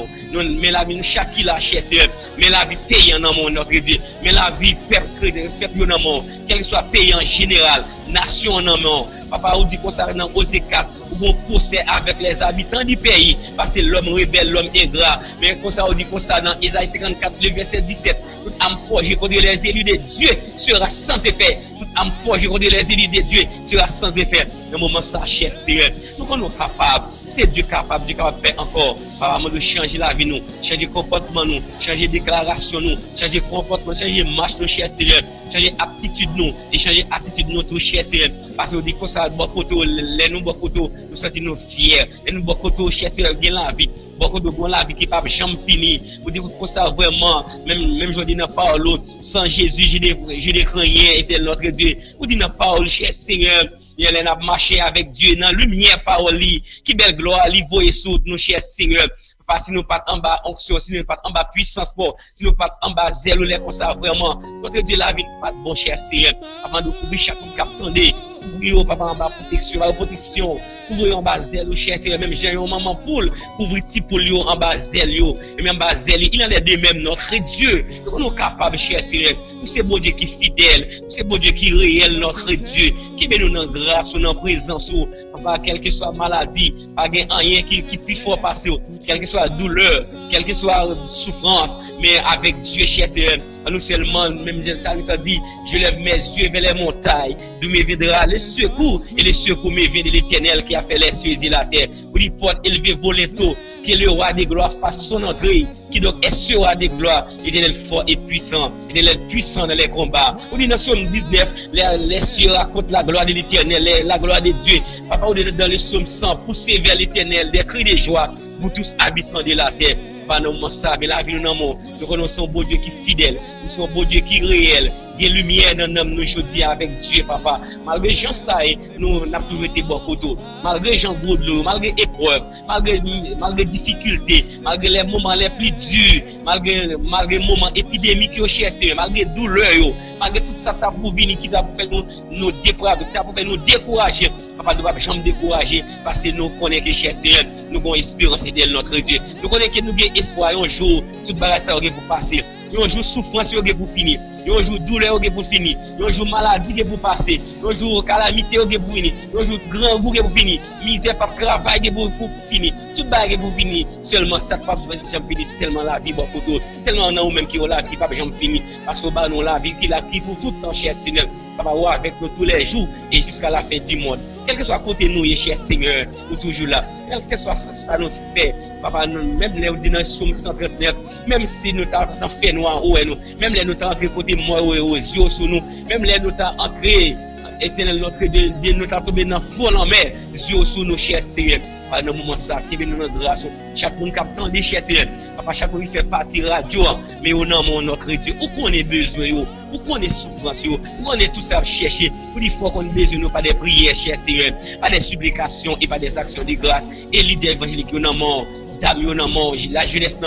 Mais la vie nous chaque la chers seigneur. Mais la vie payant dans mon notre Dieu. Mais la vie peuple dans mon. Quel que soit pays en général, nation dans mon. Papa, on dit qu'on s'arrête dans Osée 4, où on procès avec les habitants du pays, parce que l'homme rebelle, l'homme ingrat. Mais comme ça, on dit qu'on s'arrête dans Ésaïe 54, le verset 17. Toute âme forgée contre les élus de Dieu sera sans effet. Toute âme forgée contre les élus de Dieu sera sans effet. Dans le moment ça, cher Seigneur, nous sommes capables. C'est Dieu capable de faire encore. Papa, nous changer la vie, nous, changer comportement, nous, changer déclaration, nous, changer comportement, changer marche, nous, cher Seigneur, changer aptitude, nous, et changer attitude, nous, tout, cher Seigneur. Parce que nous disons que ça, beaucoup nous sentons fiers, et nous, beaucoup cher Seigneur, bien la vie. Beaucoup de bon la vie qui pas jamais fini. Vous dites que ça vraiment, même je dis dans parole, sans Jésus, je n'ai rien, était notre Dieu. Vous dites dans parole, cher Seigneur, il a marché avec Dieu dans la lumière parole, qui belle gloire, lui voyez sous nous, cher Seigneur. Parce que si nous pas en bas onction, si nous pas en bas puissance, si nous pas en bas zèle, ou les comme ça vraiment, notre Dieu la vie pas de bon, cher Seigneur. Avant de couvrir chaque cap tendez, couvrir papa en bas protection, couvrir en bas zèle, cher Seigneur, même j'ai un maman poule, couvrir petit poule en bas zèle, et même en bas zèle, il en est de même notre Dieu. Nous sommes capables, cher Seigneur. C'est bon Dieu qui est fidèle, c'est bon Dieu qui est réel, notre Dieu, qui met nous dans grâce, dans présence, papa, quelle que soit maladie, pas rien qui puisse faire passer, quelle que soit douleur, quelle que soit souffrance, mais avec Dieu, cher Seigneur, nous seulement, même ça dit, je lève mes yeux vers les montagnes, d'où me viendra le secours, et le secours me vient de l'Éternel qui a fait les cieux et la terre. Pour les portes élevées voletto, que le roi des gloires fasse son entrée, qui donc est ce roi des gloires, Éternel fort et puissant, Éternel puissant dans les combats. On dit dans Psaume 19, les cieux racontent la gloire de l'Éternel, la gloire de Dieu. Papa, on dit dans le Psaume 100, poussez vers l'Éternel, des cris de joie, vous tous habitants de la terre. Pas nous ça, mais la vie nous nous connaissons un beau Dieu qui est fidèle, nous sommes un beau Dieu qui est réel. Il y a lumière dans nous aujourd'hui avec Dieu, papa. Malgré gens ça, nous n'avons toujours été beaucoup d'eau. Malgré gens gros de l'eau, malgré épreuves, malgré difficultés, malgré les moments les plus durs, malgré les moments épidémiques au cherché, malgré douleur, malgré tout ça t'a pour venir qui t'a fait nous dépraver, qui t'a pour nous décourager. Papa, nous ne pouvons jamais décourager parce que nous connaissons que cherché, nous avons espérance de notre Dieu. Nous connaissons que nous avons espoir un jour, tout bagage ça va pour passer. Un jour souffrance pour finir. Un jour douleur pour finir. Un jour maladie pour passer. Un jour calamité pour finir. Un jour grand goût pour finir. Misère pas travail pour finir. Tout bagage pour finir. Seulement ça pas jamais finir. Tellement la vie beaucoup d'autres. Tellement on a même qui ont la vie pas jamais finir. Parce que bah nous la vie qui la qui pour tout le temps, cher Seigneur. Ça va voir avec nous tous les jours et jusqu'à la fin du monde. Quel que soit côté nous, cher Seigneur, nous toujours là. Quel que soit ça nous fait, papa, même les ordinations 139, même si nous t'avons fait noir, même les nous t'avons entré côté moi aux yeux sur nous, même les nous t'avons entré, éternel notre Dieu, nous t'avons tombé dans le fond en mer, yeux sur nous, cher Seigneur. Dans le moment ça, qui vient nous grâce. Chaque monde qui attend des cher Seigneur. Papa, chaque monde qui fait partie radio, mais au nom de notre Dieu, où qu'on ait besoin, où qu'on ait souffrance, où qu'on ait tout ça à chercher, pour il faut qu'on ait besoin, pas des prières, cher Seigneur, pas des supplications et pas des actions de grâce. Et l'idée évangélique, au nom de la jeunesse,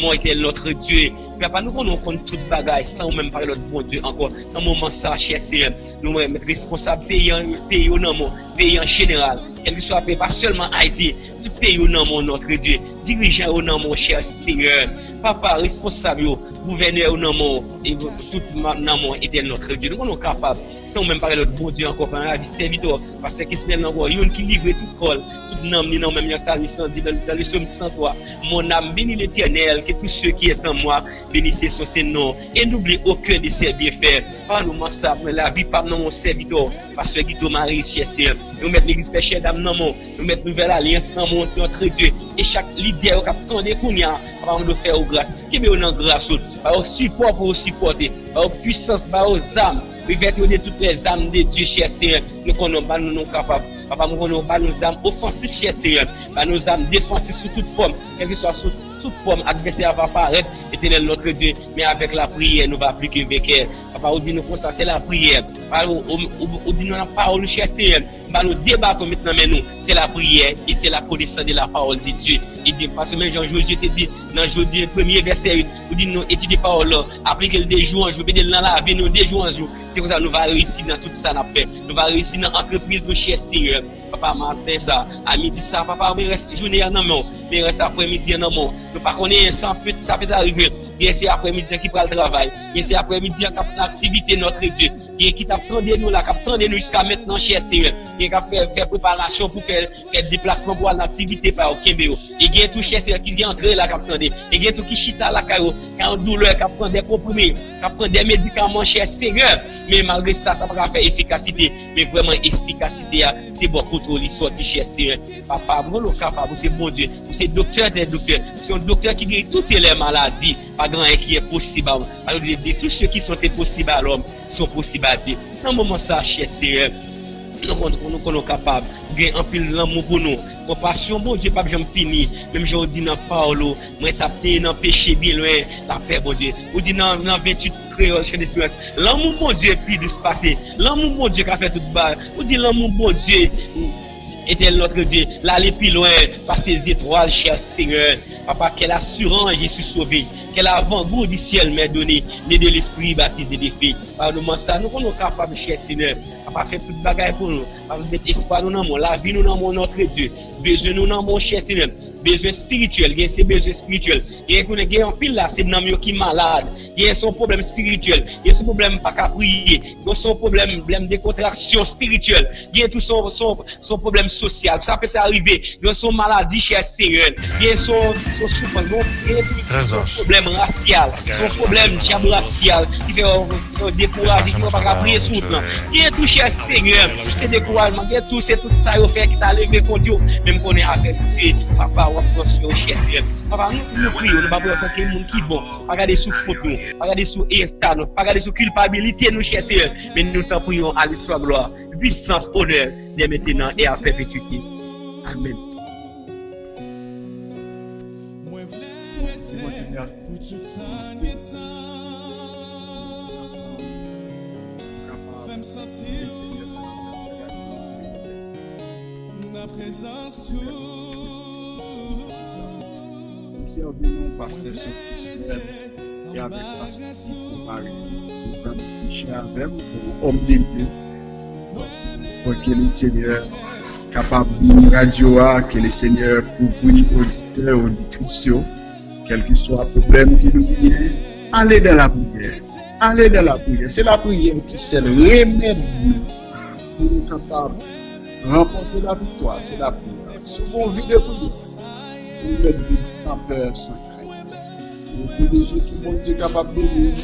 mon était notre Dieu. Papa, nous connaissons toute bagaille sans même parler de notre bon Dieu encore. Dans le moment ça, cher Seigneur, nous sommes responsables pays au nom, pays en général. Quel que soit le pays, pas seulement Haïti, du pays au nom de notre Dieu, dirigeant au nom mon cher Seigneur. Papa, responsable, gouverneur au nom et tout nom était notre Dieu. Nous sommes capables, sans même parler de notre bon Dieu encore, pendant la vie serviteur, parce que c'est encore une qui livre tout col, tout nom, ni non même dit dans le Psaume 103. Mon âme bénit l'Éternel, que tous ceux qui sont en moi, bénissez son Seigneur, et n'oubliez aucun de ses bienfaits. Pas nous ça, mais la vie par mon serviteur, parce que Guido Marie, cher Seigneur. Nous mettons l'église péché d'âme, nous mettons nouvelle alliance dans notre Dieu, et chaque leader qui a tourné Kounia, avant de faire aux grâces, qui met en grâce, au support pour supporter, aux puissance, aux âmes, revêtir de toutes les âmes de Dieu, cher Seigneur. Nous connaissons pas nous capables. Papa, nous connaissons pas nos âmes offensives, cher Seigneur, nos âmes défensives sous toute forme, quelle que soit sous toute forme, adversaire va apparaître, éternel notre Dieu, mais avec la prière, nous va appliquer vainqueur. Papa, on dit nous comme ça, c'est la prière. On dit nous la parole, cher Seigneur. Nous débattons maintenant, mais nous, c'est la prière et c'est la connaissance de la parole de Dieu. Il dit, parce que même Jean-Josué te dit, dans Josué 1er verset 8, nous dit nous étudier la parole, appliquer le de jour en jour, dans la vie, nous de jour en jour. C'est comme ça nous va réussir dans tout ça, nous fait. Nous va réussir dans l'entreprise, nous, cher Seigneur. Papa, matin ça, à midi ça, papa, mais reste journée en amont, mais reste après-midi en amont. Nous pas connaître ça peut arriver. Bien c'est après-midi qui prend le travail. Bien c'est après-midi qui a l'activité notre Dieu. Bien qui t'attendait nous là, qui attendait nous jusqu'à maintenant, cher Seigneur. Bien qui a fait préparation pour faire déplacement pour l'activité par au Kembéo. Et bien tout cher Seigneur qui vient entrer là, qui attendait. Et bien tout qui chita là, qui a une douleur, qui prend des comprimés, qui prend des médicaments, cher Seigneur. Mais malgré ça, ça va pas faire efficacité. Mais vraiment efficacité, c'est bon pour toi, sortir cher Seigneur. Papa, vous êtes capable, c'est bon Dieu. Vous êtes docteur des docteurs. C'est un docteur qui guérit toutes les maladies. Pas grand qui est possible. Alors, tous ceux qui sont possibles à l'homme sont possibles à Dieu. Dans le moment ça, cher Seigneur, nous sommes capables de gagner un pile l'amour pour nous. Compassion, bon Dieu, pas que j'aime fini. Même je dis dans Paulo, moi tapé dans péché bien loin, la paix, bon Dieu. Ou dit dans 28 créoles, chez l'esprit. L'amour, bon Dieu, est plus de se passer. L'amour, bon Dieu, qui a fait toute balle. Ou dit l'amour, bon Dieu, était notre Dieu, l'aller plus loin, par ses étoiles, cher Seigneur. Papa, quelle assurance, je suis sauvé. Quel avant-goût du ciel m'est donné, né de l'esprit baptisé des filles. Pardonne-moi ça, nous sommes capables, cher Seigneur. Papa, fait toute bagaille pour nous. Papa, mettre espoir nous dans mon, la vie nous dans mon notre Dieu. Besoin nous dans mon cher Seigneur. Besoin spirituel, il y a ces besoins spirituels. Il y a un pile là, c'est dans qui est malade. Il y a son problème spirituel. Il y a son problème pas qu'à prier. Il y a son problème de contraction spirituelle. Il y a tout son problème social. Ça peut arriver. Il y a son maladie, cher Seigneur. Il y a son souffrance. Il y a tout son problème racial. Son problème racial qui fait décourager, qui ne va pas prier sur tout. Il y a tout, cher Seigneur. C'est découragement. Il y a tout, c'est tout ça qui fait qui t'a levé contre Dieu. Même qu'on est avec vous, papa, on va prospérer, cher Seigneur. Papa, nous prions, nous ne pouvons pas voir quelqu'un qui est bon. Pas regarder sous faute, pas regarder sous état, pas regarder sous culpabilité, nous, cher Seigneur. Mais nous t'en prions à l'histoire gloire, puissance, honneur, dès maintenant et à perpétuité. Amen. Servons-nous passer sur Christelle et avec pasteur Marie. Nous allons toucher avec vous, homme de Dieu, pour que le Seigneur capable de radio, que le Seigneur couvre auditeurs, auditrices, quel que soit le problème qui nous vient, allez dans la prière. Allez dans la prière. C'est la prière qui c'est le remède pour nous capables de remporter la victoire. C'est la prière. Souvent, vie de prière. Vous êtes sans peur, sans crainte. Et tous les jours, tout le monde est capable de vivre.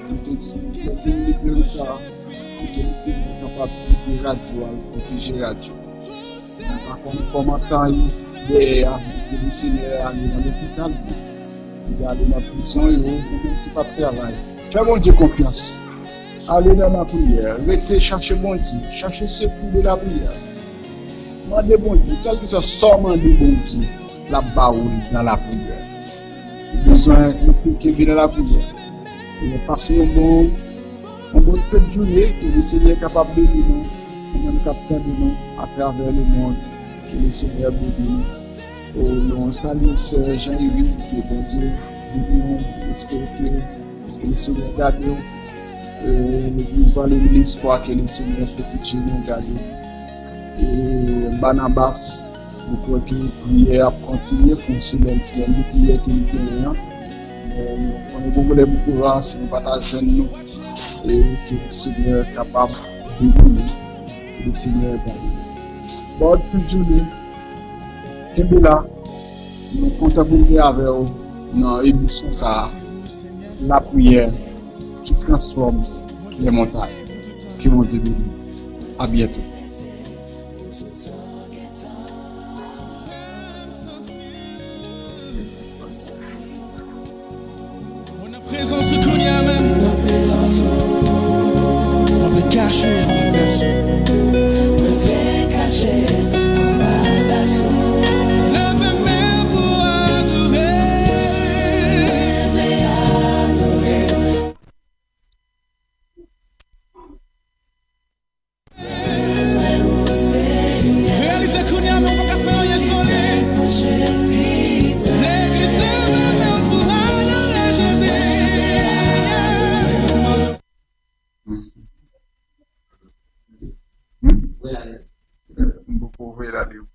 Vous te dites, vous êtes de ça. Vous te dites, vous êtes capable de radio, de protéger radio. Par contre, comment tant le Seigneur aller dans l'hôpital, il aller dans la prison, il ne pas travailler. Fais mon Dieu confiance. Allez dans la prière. Restez chercher mon Dieu. Cherchez ce coup de la prière. Demandez bon Dieu. Quel que soit seulement de bon Dieu. La baoule dans la prière. Besoin de qui dans la prière. Et passer un bon cette journée que le Seigneur est capable de nous, même capable de nous à travers le monde, que le Seigneur bénisse. Nous installons Sœur Jean-Yves, qui est bon Dieu, que le Seigneur garde nous allons l'espoir que le Seigneur protège nous garde. Et Barnabas, nous croyons que la prière a continué, fonctionner, il y a une prière qui nous fait rien. Nous avons beaucoup de courage si nous partageons nous et que le Seigneur est capable de nous, que le Seigneur est capable. Bonne journée. Kembela, nous comptons avec vous dans l'émission ça, la prière qui transforme les montagnes, qui vont devenir. À bientôt. Présence de Kounia même. On veut cacher en verso. On veut cacher en bas. Lève mes pour adorer. Beaucoup ouvrir la livre.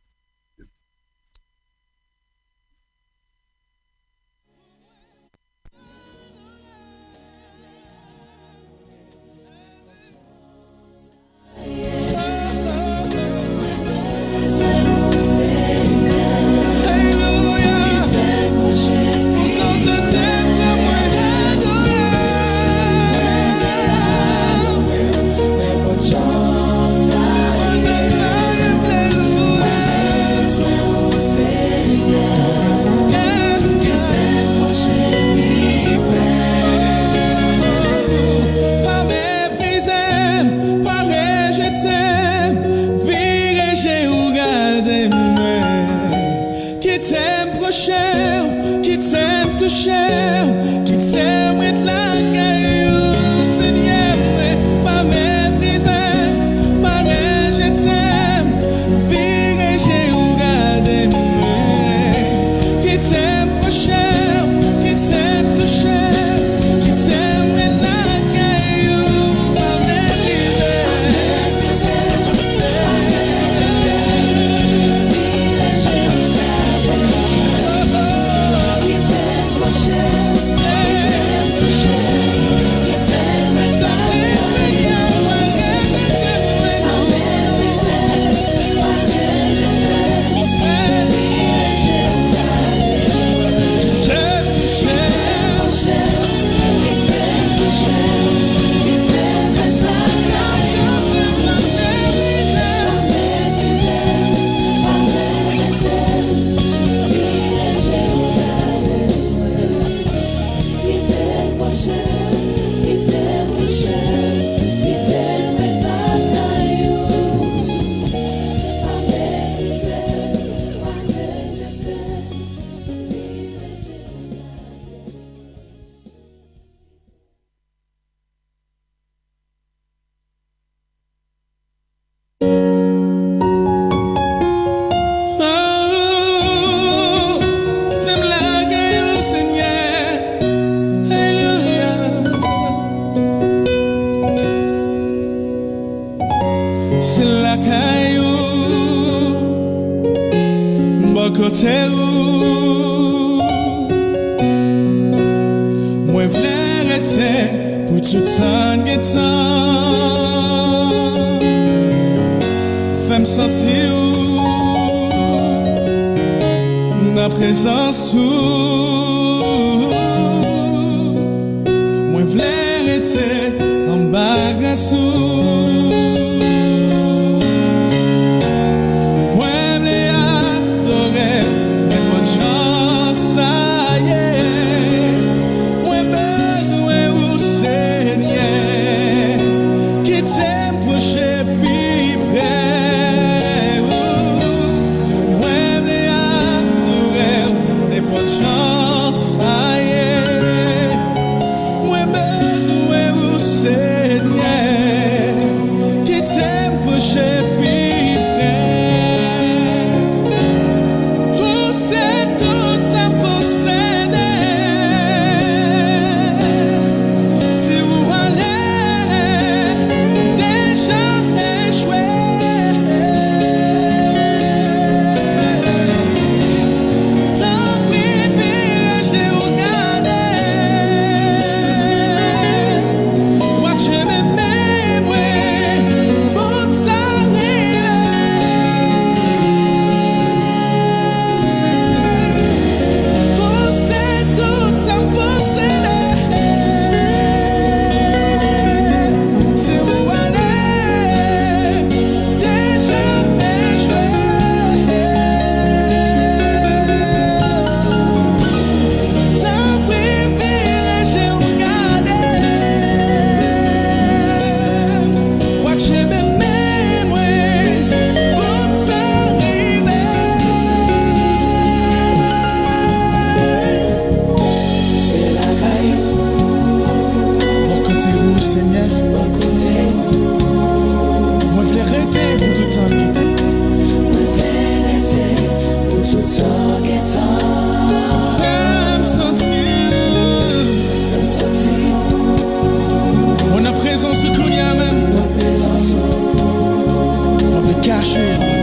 caché.